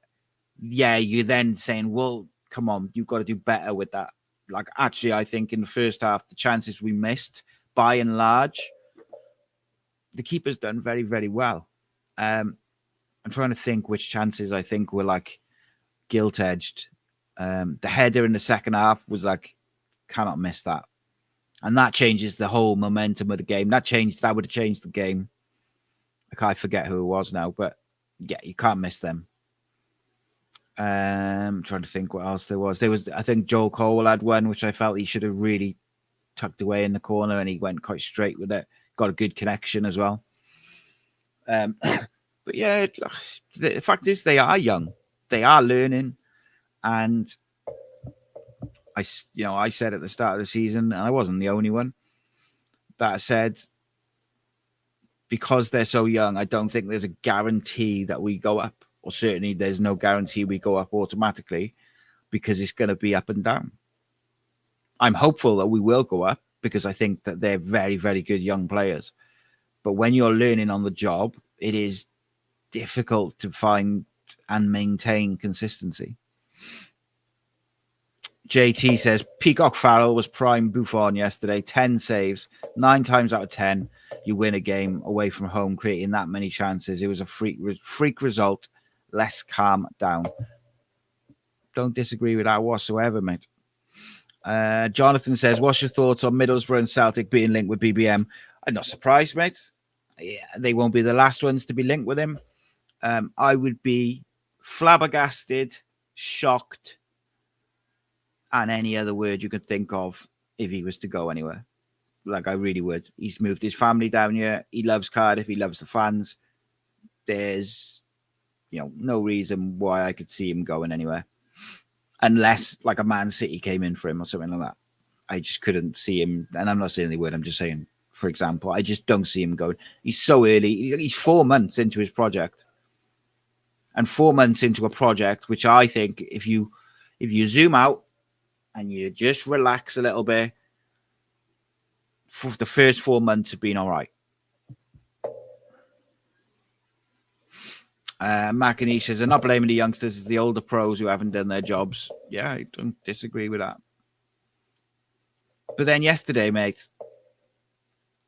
A: yeah, you're then saying, well, come on, you've got to do better with that. Like, actually, I think in the first half, the chances we missed, by and large, the keeper's done very, very well. I'm trying to think which chances I think were like gilt-edged. The header in the second half was like, cannot miss that. And that changes the whole momentum of the game. That would have changed the game. I forget who it was now, but yeah, you can't miss them. I'm trying to think what else there was. I think Joel Cole had one, which I felt he should have really tucked away in the corner, and he went quite straight with it. Got a good connection as well. But yeah, the fact is they are young. They are learning. And I said at the start of the season, and I wasn't the only one, that said, because they're so young, I don't think there's a guarantee that we go up. Or certainly there's no guarantee we go up automatically, because it's going to be up and down. I'm hopeful that we will go up because I think that they're very, very good young players. But when you're learning on the job, it is difficult to find and maintain consistency. JT says Peacock Farrell was prime Buffon yesterday. 10 saves, 9 times out of 10, you win a game away from home, creating that many chances. It was a freak result. Let's calm down. Don't disagree with that whatsoever, mate. Jonathan says, what's your thoughts on Middlesbrough and Celtic being linked with BBM? I'm not surprised, mate. Yeah, they won't be the last ones to be linked with him. I would be flabbergasted, shocked, and any other word you could think of if he was to go anywhere. Like, I really would. He's moved his family down here. He loves Cardiff. He loves the fans. There's, no reason why I could see him going anywhere. Unless, like, a Man City came in for him or something like that. I just couldn't see him. And I'm not saying any word. I'm just saying, for example, I just don't see him going. He's so early. He's 4 months into his project. And 4 months into a project, which I think if you zoom out, and you just relax a little bit, for the first 4 months have been all right. McInerney says, I'm not blaming the youngsters, it's the older pros who haven't done their jobs. Yeah, I don't disagree with that. But then yesterday, mate,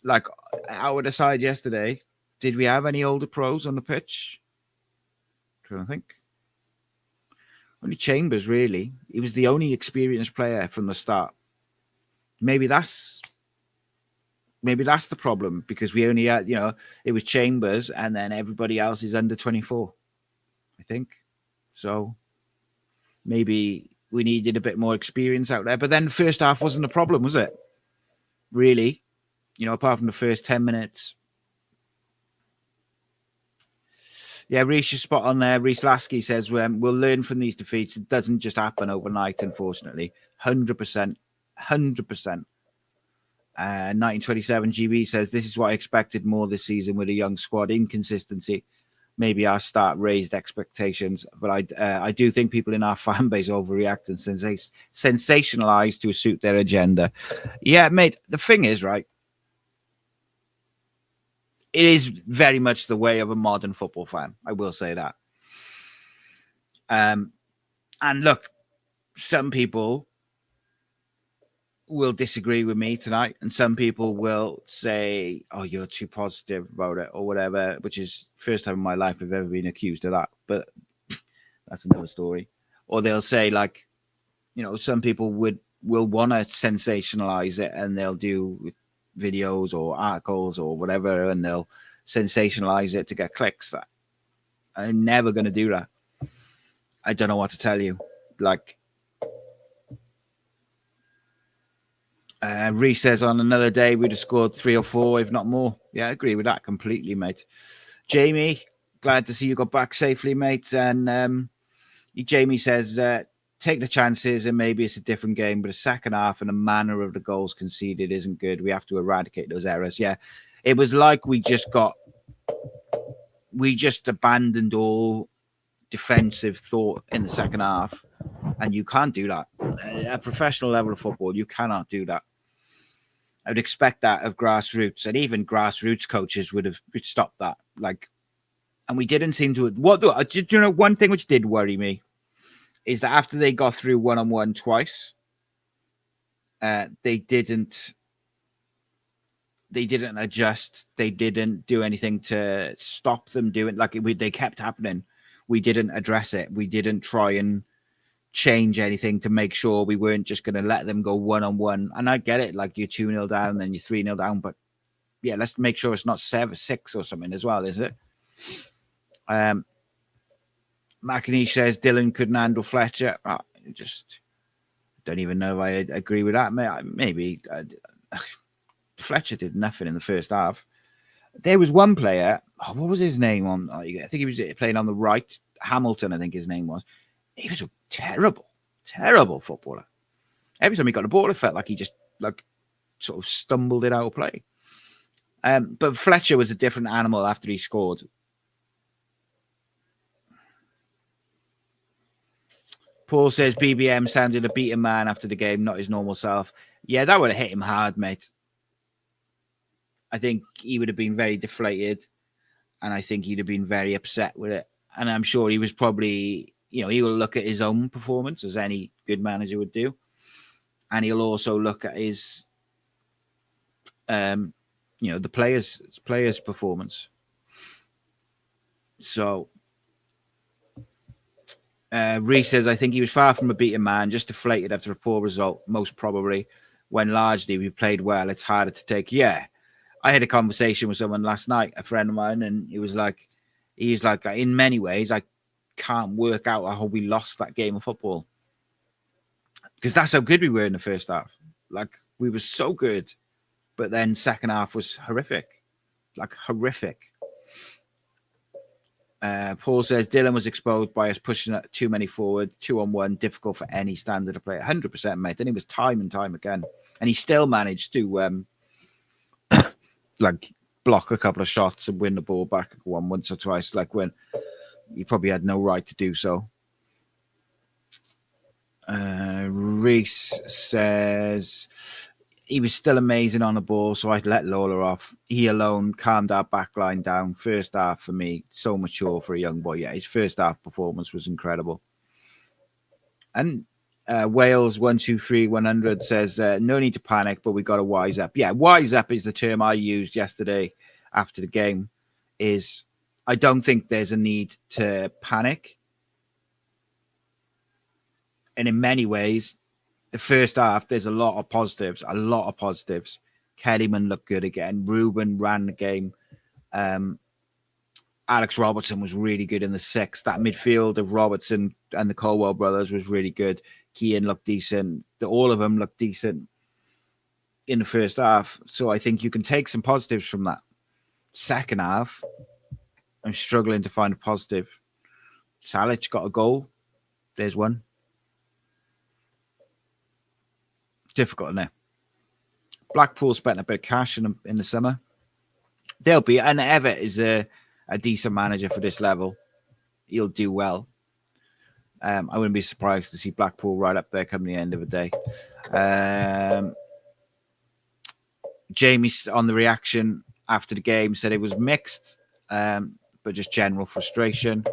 A: like our side yesterday, did we have any older pros on the pitch? I'm trying to think. Only Chambers, really. He was the only experienced player from the start. Maybe that's the problem, because we only had, it was Chambers and then everybody else is under 24, I think. So maybe we needed a bit more experience out there. But then the first half wasn't a problem, was it? Really? Apart from the first 10 minutes. Yeah, Reece is spot on there. Reece Lasky says, we'll learn from these defeats. It doesn't just happen overnight, unfortunately. 100%. 100%. 1927 GB says, this is what I expected more this season with a young squad. Inconsistency. Maybe our start raised expectations. But I do think people in our fan base overreact and sensationalize to suit their agenda. Yeah, mate, the thing is, right, it is very much the way of a modern football fan. I will say that. And look, some people will disagree with me tonight, and some people will say, oh, you're too positive about it or whatever, which is first time in my life I've ever been accused of that. But that's another story. Or they'll say, like, some people will want to sensationalize it, and they'll do videos or articles or whatever, and they'll sensationalize it to get clicks. I'm never going to do that. I don't know what to tell you. Like, Reece says, on another day we'd have scored 3 or 4, if not more. Yeah, I agree with that completely, mate. Jamie, glad to see you got back safely, mate. And Jamie says, take the chances and maybe it's a different game, but the second half and the manner of the goals conceded isn't good. We have to eradicate those errors. Yeah, it was like we just abandoned all defensive thought in the second half, and you can't do that. At a professional level of football, you cannot do that. I would expect that of grassroots, and even grassroots coaches would have stopped that. And we didn't seem to. Do you know one thing which did worry me? Is that after they got through one-on-one twice, they didn't adjust. They didn't do anything to stop them doing. They kept happening. We didn't address it. We didn't try and change anything to make sure we weren't just going to let them go one-on-one. And I get it. Like, you're 2-0 down, then you're 3-0 down. But yeah, let's make sure it's not 7-6 or something as well, is it? McInerney says Dylan couldn't handle Fletcher. Just don't even know if I agree with that. Maybe Fletcher did nothing in the first half. There was one player. What was his name on? I think he was playing on the right. Hamilton, I think his name was. He was a terrible, terrible footballer. Every time he got the ball, it felt like he just sort of stumbled it out of play. But Fletcher was a different animal after he scored. Paul says BBM sounded a beaten man after the game, not his normal self. Yeah, that would have hit him hard, mate. I think he would have been very deflated, and I think he'd have been very upset with it. And I'm sure he was probably, he will look at his own performance as any good manager would do. And he'll also look at his, the players' performance. So, Reece says, I think he was far from a beaten man, just deflated after a poor result, most probably. When largely we played well, it's harder to take. Yeah, I had a conversation with someone last night, a friend of mine, and he's like, in many ways, I can't work out how we lost that game of football. Because that's how good we were in the first half. Like, we were so good. But then second half was horrific. Like, horrific. Paul says, Dylan was exposed by us pushing too many forward, 2-on-1, difficult for any standard of play. 100%, mate. Then it was time and time again. And he still managed to, block a couple of shots and win the ball back once or twice, like when he probably had no right to do so. Reece says he was still amazing on the ball, so I'd let Lawler off. He alone calmed our back line down. First half for me, so mature for a young boy. Yeah, his first half performance was incredible. And Wales 123-100 says no need to panic, but we got to wise up. Yeah, wise up is the term I used yesterday after the game. I don't think there's a need to panic. And in many ways, the first half, there's a lot of positives. Kellyman looked good again. Ruben ran the game. Alex Robertson was really good in the sixth. That midfield of Robertson and the Colwell brothers was really good. Keane looked decent. All of them looked decent in the first half. So I think you can take some positives from that. Second half, I'm struggling to find a positive. Salic got a goal. There's one. Difficult, isn't it? Blackpool spent a bit of cash in the summer. They'll be, and Everett is a decent manager for this level. He'll do well. I wouldn't be surprised to see Blackpool right up there come the end of the day. Jamie, on the reaction after the game, said it was mixed, but just general frustration.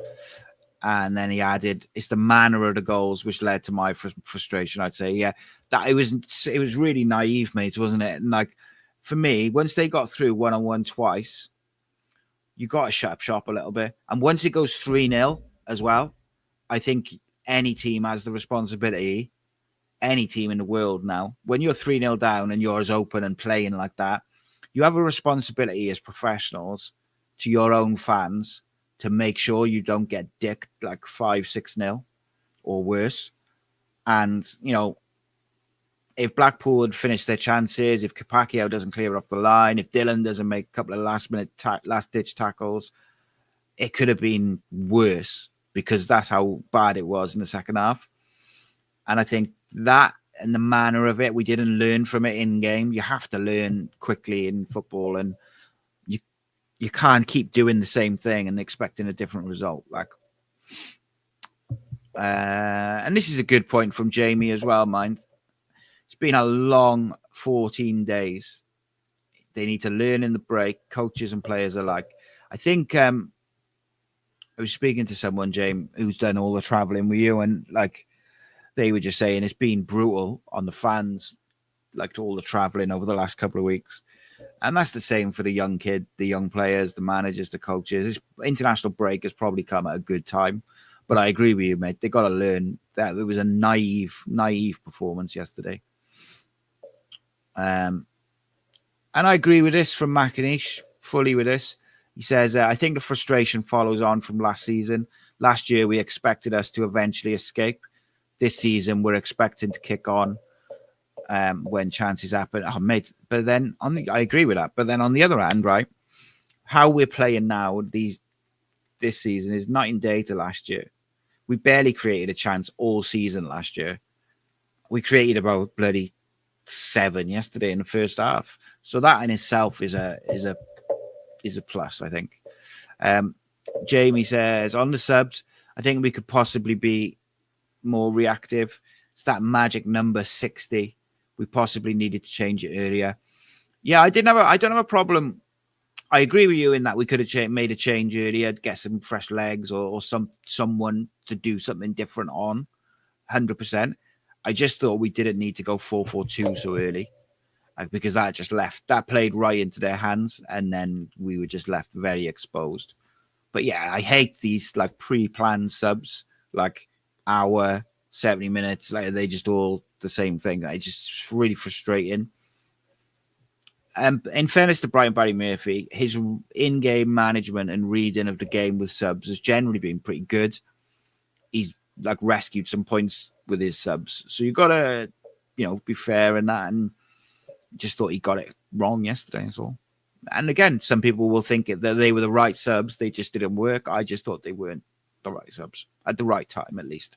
A: And then he added, it's the manner of the goals which led to my frustration, I'd say. Yeah, that it was really naive, mate, wasn't it? And like, for me, once they got through one-on-one twice, you got to shut up shop a little bit. And once it goes 3-0 as well, I think any team has the responsibility, any team in the world now, when you're 3-0 down and you're as open and playing like that, you have a responsibility as professionals to your own fans to make sure you don't get dicked like 5-6-0 or worse. And, if Blackpool had finished their chances, if Capaccio doesn't clear it off the line, if Dylan doesn't make a couple of last-ditch tackles, it could have been worse because that's how bad it was in the second half. And I think that and the manner of it, we didn't learn from it in-game. You have to learn quickly in football, and you can't keep doing the same thing and expecting a different result. And this is a good point from Jamie as well, mind. It's been a long 14 days. They need to learn in the break, coaches and players alike. I think I was speaking to someone, James, who's done all the traveling with you, and they were just saying it's been brutal on the fans, to all the traveling over the last couple of weeks. And that's the same for the young kid, the young players, the managers, the coaches. This international break has probably come at a good time. But I agree with you, mate. They got to learn that it was a naive performance yesterday. And I agree with this from McAnish, fully with this. He says, I think the frustration follows on from last season. Last year, we expected us to eventually escape. This season, we're expecting to kick on when chances happen. Oh, mate, but then I agree with that. But then on the other hand, right, how we're playing now this season is night and day to last year. We barely created a chance all season last year. We created about bloody 7 yesterday in the first half. So that in itself is a plus, I think. Jamie says, on the subs, I think we could possibly be more reactive. It's that magic number 60. We possibly needed to change it earlier. Yeah, I don't have a problem. I agree with you in that we could have made a change earlier, get some fresh legs or someone to do something different on 100%. I just thought we didn't need to go 4-4-2 so early, because that played right into their hands, and then we were just left very exposed. But yeah, I hate these like pre-planned subs, like hour, 70 minutes, like they just all the same thing. It's just really frustrating. In fairness to Brian Barry Murphy, his in-game management and reading of the game with subs has generally been pretty good. He's like rescued some points with his subs, so you gotta, be fair in that. And just thought he got it wrong yesterday. That's all. And again, some people will think that they were the right subs. They just didn't work. I just thought they weren't the right subs at the right time, at least.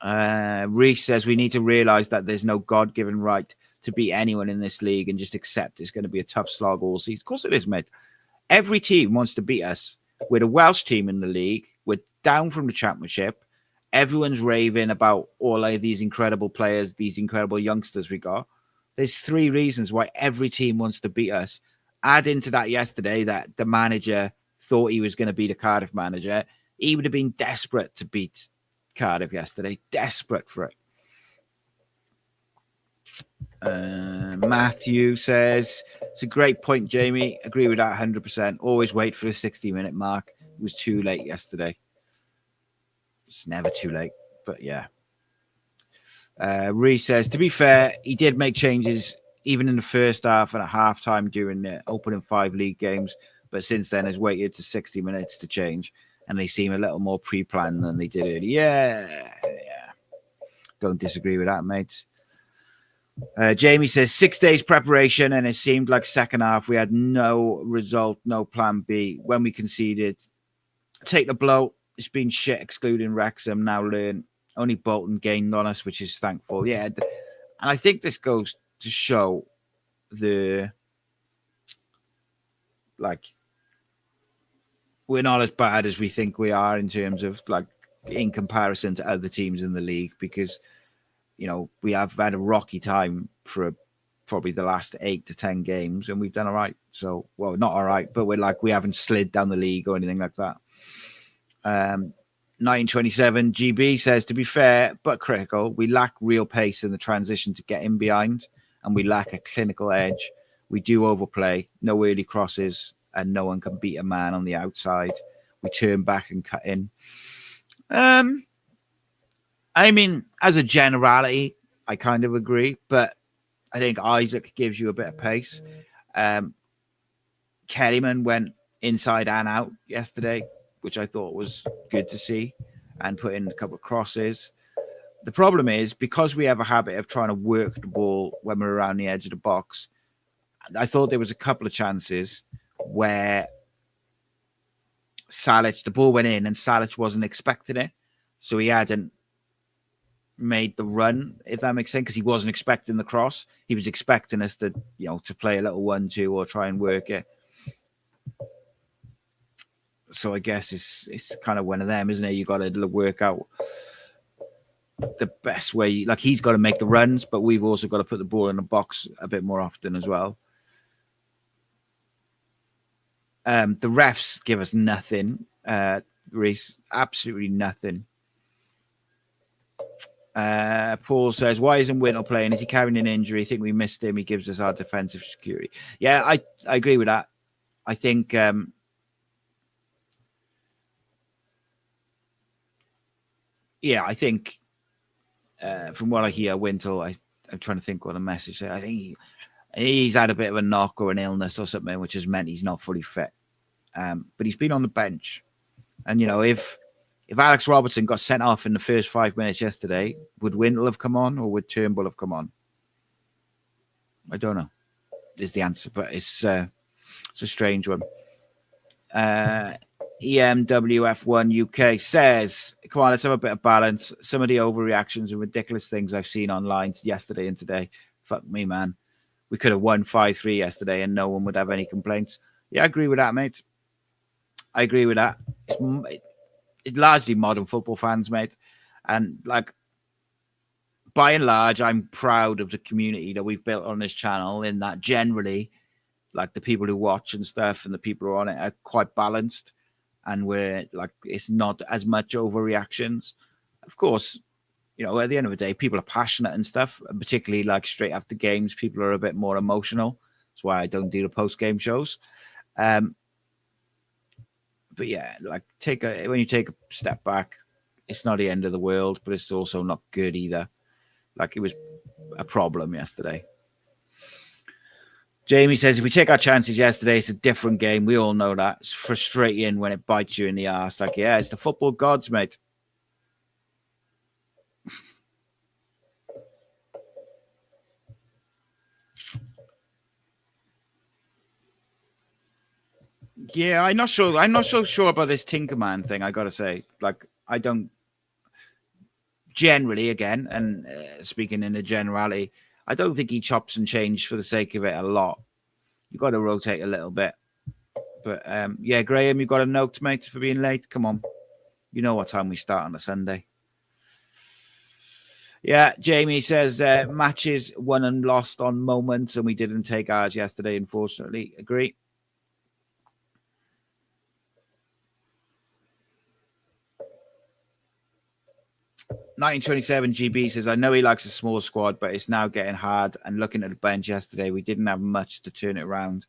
A: Reese says we need to realize that there's no God-given right to beat anyone in this league and just accept it's going to be a tough slog all season. Of course it is, mate. Every team wants to beat us. We're the Welsh team in the league. We're down from the championship. Everyone's raving about all of these incredible players, these incredible youngsters we got. There's 3 reasons why every team wants to beat us. Add into that yesterday that the manager thought he was going to be the Cardiff manager. He would have been desperate to beat Cardiff yesterday. Desperate for it. Matthew says, it's a great point, Jamie. Agree with that 100%. Always wait for the 60-minute mark. It was too late yesterday. It's never too late, but yeah. Reese says, to be fair, he did make changes even in the first half and at halftime during the opening 5 league games, but since then has waited to 60 minutes to change, and they seem a little more pre-planned than they did earlier. Yeah. Don't disagree with that, mate. Jamie says 6 days preparation, and it seemed like second half we had no result, no plan B. When we conceded, take the blow. It's been shit, excluding Wrexham. Now learn. Only Bolton gained on us, which is thankful. Yeah, and I think this goes to show we're not as bad as we think we are in terms of in comparison to other teams in the league, because we have had a rocky time for probably the last 8 to 10 games, and we've done all right. So, well, not all right, but we haven't slid down the league or anything like that. 1927 GB says, to be fair but critical, we lack real pace in the transition to get in behind, and we lack a clinical edge. We do overplay, no early crosses, and no one can beat a man on the outside. We turn back and cut in. I mean, as a generality, I kind of agree, but I think Isaac gives you a bit of pace. Kellyman went inside and out yesterday, which I thought was good to see, and put in a couple of crosses. The problem is, because we have a habit of trying to work the ball when we're around the edge of the box, I thought there was a couple of chances where the ball went in and Salic wasn't expecting it. So he hadn't made the run, if that makes sense, because he wasn't expecting the cross. He was expecting us to, to play a little 1-2 or try and work it. So I guess it's kind of one of them, isn't it? You got to work out the best way. He's got to make the runs, but we've also got to put the ball in the box a bit more often as well. The refs give us nothing, Reese. Absolutely nothing. Paul says, why isn't Whittle playing? Is he carrying an injury? I think we missed him. He gives us our defensive security. Yeah, I agree with that. I think I think from what I hear, Wintle, I'm trying to think what the message is. I think he's had a bit of a knock or an illness or something, which has meant he's not fully fit. But he's been on the bench. And, if Alex Robertson got sent off in the first 5 minutes yesterday, would Wintle have come on or would Turnbull have come on? I don't know, is the answer, but it's a strange one. EMWF1 UK says, come on, let's have a bit of balance. Some of the overreactions and ridiculous things I've seen online yesterday and today. Fuck me, man. We could have won 5-3 yesterday and no one would have any complaints. Yeah, I agree with that, mate. I agree with that. It's largely modern football fans, mate. And like, by and large, I'm proud of the community that we've built on this channel, in that generally, like, the people who watch and stuff and the people who are on it are quite balanced, and we're like, it's not as much overreactions. Of course, you know, at the end of the day, people are passionate and stuff, and particularly like straight after games, people are a bit more emotional. That's why I don't do the post-game shows. But yeah, like, when you take a step back, it's not the end of the world, but it's also not good either. Like, it was a problem yesterday. Jamie says, if we take our chances yesterday, it's a different game. We all know that. It's frustrating when it bites you in the arse. Like, yeah, it's the football gods, mate. Yeah, I'm not so sure about this Tinkerman thing, I got to say. Like, I don't generally, again, and speaking in a generality, I don't think he chops and changes for the sake of it a lot. You've got to rotate a little bit. But yeah, Graham, you got a note, mate, for being late? Come on. You know what time we start on a Sunday. Yeah, Jamie says matches won and lost on moments, and we didn't take ours yesterday, unfortunately. Agree. (1927) GB says, I know he likes a small squad, but it's now getting hard. And looking at the bench yesterday, we didn't have much to turn it around.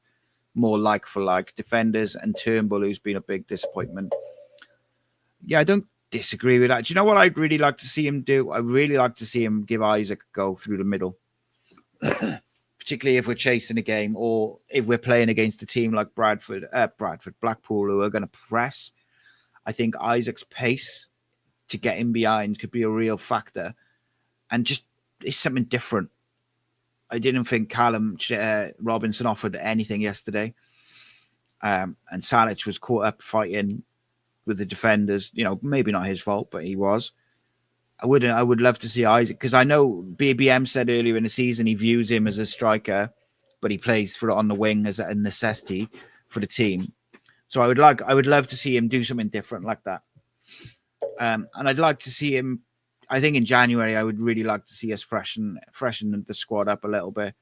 A: More like for like defenders, and Turnbull, who's been a big disappointment. Yeah, I don't disagree with that. Do you know what I'd really like to see him do? I'd really like to see him give Isaac a go through the middle, particularly if we're chasing a game, or if we're playing against a team like Blackpool, who are going to press. I think Isaac's pace to get in behind could be a real factor, and just, it's something different. I didn't think Callum Robinson offered anything yesterday, and Salic was caught up fighting with the defenders. You know, maybe not his fault, but he was. I would love to see Isaac, because I know BBM said earlier in the season he views him as a striker, but he plays for it on the wing as a necessity for the team. So I would love to see him do something different like that. And I'd like to see him, I think in January, I would really like to see us freshen the squad up a little bit.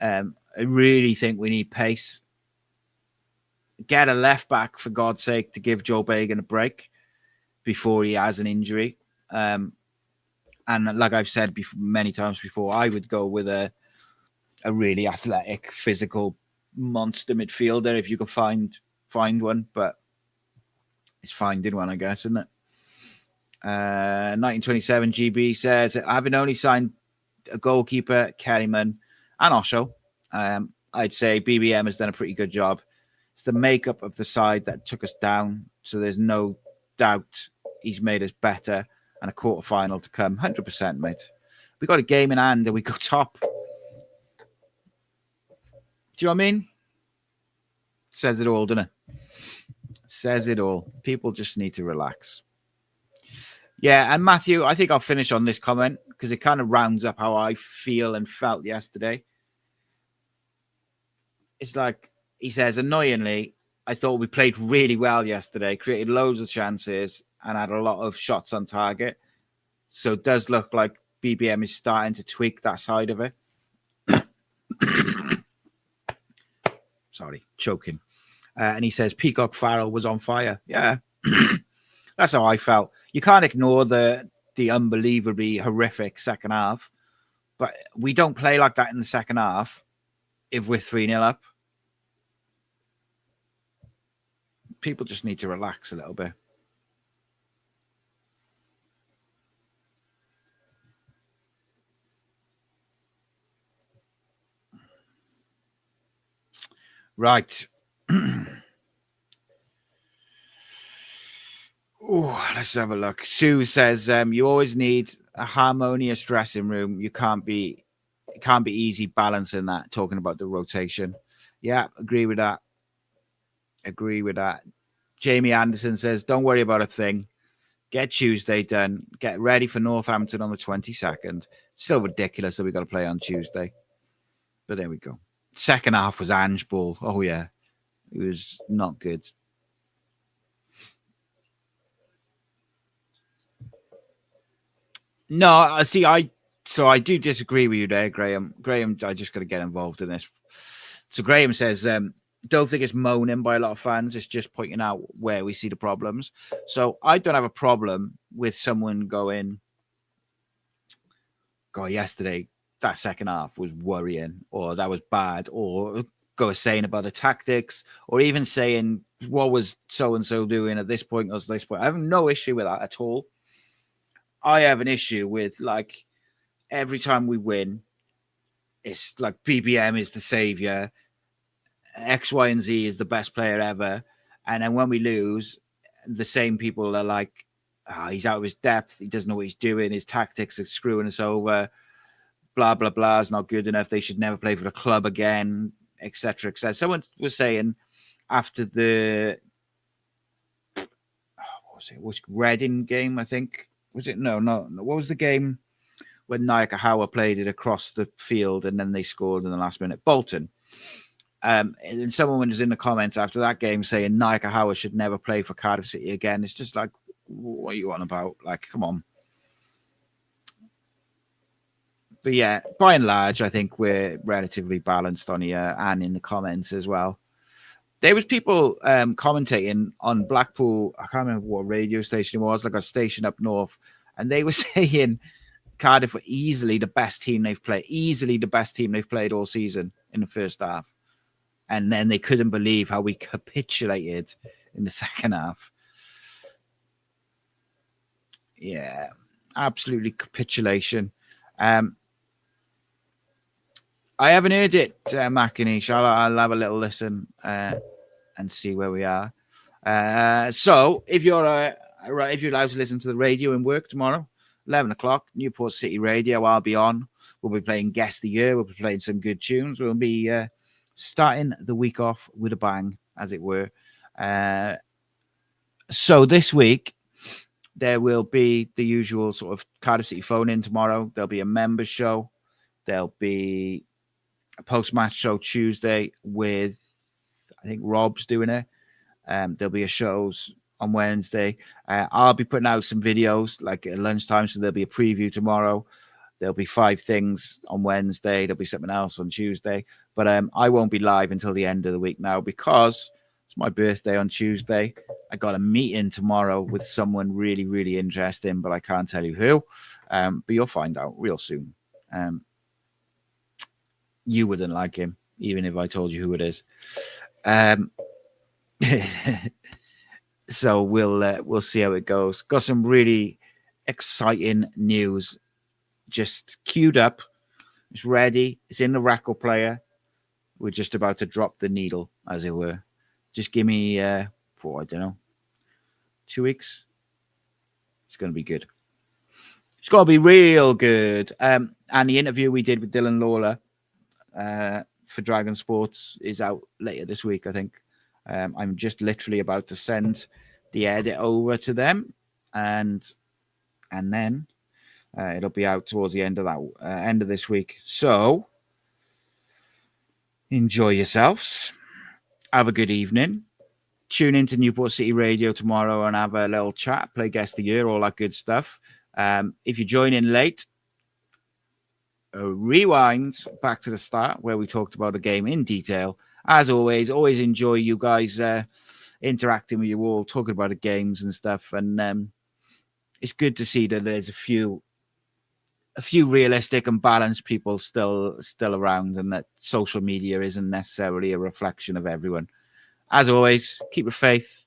A: I really think we need pace. Get a left back, for God's sake, to give Joe Bagan a break before he has an injury. And like I've said many times before, I would go with a really athletic, physical monster midfielder if you could find one. But it's finding one, I guess, isn't it? 1927 GB says, having only signed a goalkeeper, Kellyman, and Osho, I'd say BBM has done a pretty good job. It's the makeup of the side that took us down, so there's no doubt he's made us better, and a quarter-final to come. 100%, mate. We got a game in hand and we go top. Do you know what I mean? Says it all, doesn't it? Says it all. People just need to relax. Yeah, and Matthew, I think I'll finish on this comment because it kind of rounds up how I feel and felt yesterday. It's like, he says, annoyingly, I thought we played really well yesterday, created loads of chances and had a lot of shots on target. So it does look like BBM is starting to tweak that side of it. Sorry, choking. And he says, Peacock Farrell was on fire. Yeah. That's how I felt. You can't ignore the unbelievably horrific second half, but we don't play like that in the second half if we're 3-0 up. People just need to relax a little bit. Right. Oh, let's have a look. Sue says, you always need a harmonious dressing room. It can't be easy balancing that, talking about the rotation. Yeah, agree with that. Jamie Anderson says, don't worry about a thing. Get Tuesday done. Get ready for Northampton on the 22nd. Still ridiculous that we got to play on Tuesday. But there we go. Second half was Ange ball. Oh, yeah. It was not good. No, I see. I do disagree with you there, Graham. Graham, I just got to get involved in this. So Graham says, don't think it's moaning by a lot of fans. It's just pointing out where we see the problems. So I don't have a problem with someone going, God, yesterday, that second half was worrying, or that was bad, or go saying about the tactics, or even saying, what was so-and-so doing at this point or this point. I have no issue with that at all. I have an issue with, like, every time we win, it's like BBM is the savior, X, Y, and Z is the best player ever. And then when we lose, the same people are like, he's out of his depth. He doesn't know what he's doing. His tactics are screwing us over. Blah, blah, blah is not good enough. They should never play for the club again, etc., etc. Someone was saying after the was Reading game, I think. Was it? No. What was the game when Nakagawa played it across the field and then they scored in the last minute? Bolton. And someone was in the comments after that game saying Nakagawa should never play for Cardiff City again. It's just like, what are you on about? Like, come on. But yeah, by and large, I think we're relatively balanced on here and in the comments as well. There was people commentating on Blackpool. I can't remember what radio station it was, like a station up north. And they were saying Cardiff were easily the best team they've played all season in the first half. And then they couldn't believe how we capitulated in the second half. Yeah, absolutely capitulation. I haven't heard it, Macanish. I'll have a little listen and see where we are. So if you're allowed to listen to the radio in work tomorrow, 11 o'clock, Newport City Radio, I'll be on. We'll be playing Guest of the Year. We'll be playing some good tunes. We'll be starting the week off with a bang, as it were. So this week, there will be the usual sort of Cardiff City phone-in tomorrow. There'll be a members show. There'll be a post-match show Tuesday with, I think, Rob's doing it. There'll be a shows on Wednesday. I'll be putting out some videos like at lunchtime, so there'll be a preview tomorrow. There'll be 5 things on Wednesday. There'll be something else on Tuesday. But I won't be live until the end of the week now because it's my birthday on Tuesday. I got a meeting tomorrow with someone really, really interesting, but I can't tell you who. But you'll find out real soon. You wouldn't like him, even if I told you who it is. So we'll see how it goes. Got some really exciting news just queued up. It's ready. It's in the record player. We're just about to drop the needle, as it were. Just give me, for, I don't know, 2 weeks. It's going to be good. It's got to be real good. And the interview we did with Dylan Lawler for Dragon Sports is out later this week, I think. I'm just literally about to send the edit over to them, and then it'll be out towards the end of this week. So enjoy yourselves. Have a good evening. Tune into Newport City Radio tomorrow and have a little chat, play Guest of the Year, all that good stuff. If you join in late, rewind back to the start where we talked about the game in detail. As always enjoy you guys interacting with you all, talking about the games and stuff. And it's good to see that there's a few realistic and balanced people still around, and that social media isn't necessarily a reflection of everyone. As always, keep your faith,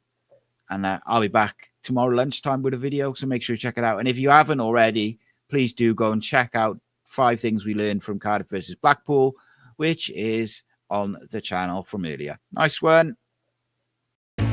A: and I'll be back tomorrow lunchtime with a video, so make sure you check it out. And if you haven't already, please do go and check out 5 things we learned from Cardiff versus Blackpool, which is on the channel from earlier. Nice one.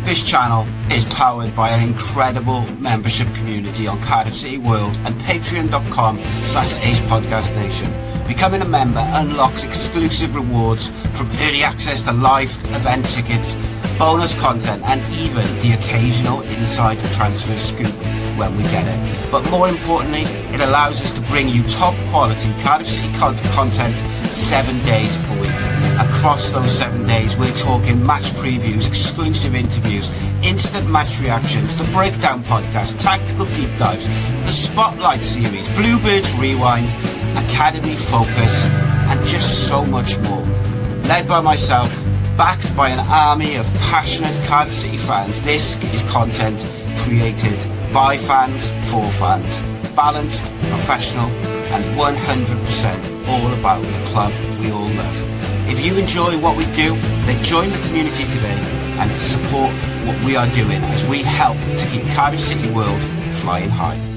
A: This channel is powered by an incredible membership community on Cardiff City World and patreon.com/AcePodcastNation. Becoming a member unlocks exclusive rewards from early access to live event tickets, bonus content, and even the occasional inside transfer scoop when we get it. But more importantly, it allows us to bring you top quality Cardiff City content 7 days a week. Across those 7 days, we're talking match previews, exclusive interviews, instant match reactions, the Breakdown podcast, tactical deep dives, the Spotlight series, Bluebirds Rewind, Academy Focus, and just so much more. Led by myself, backed by an army of passionate Cardiff City fans, this is content created by fans for fans. Balanced, professional, and 100% all about the club we all love. If you enjoy what we do, then join the community today and support what we are doing as we help to keep Cardiff City World flying high.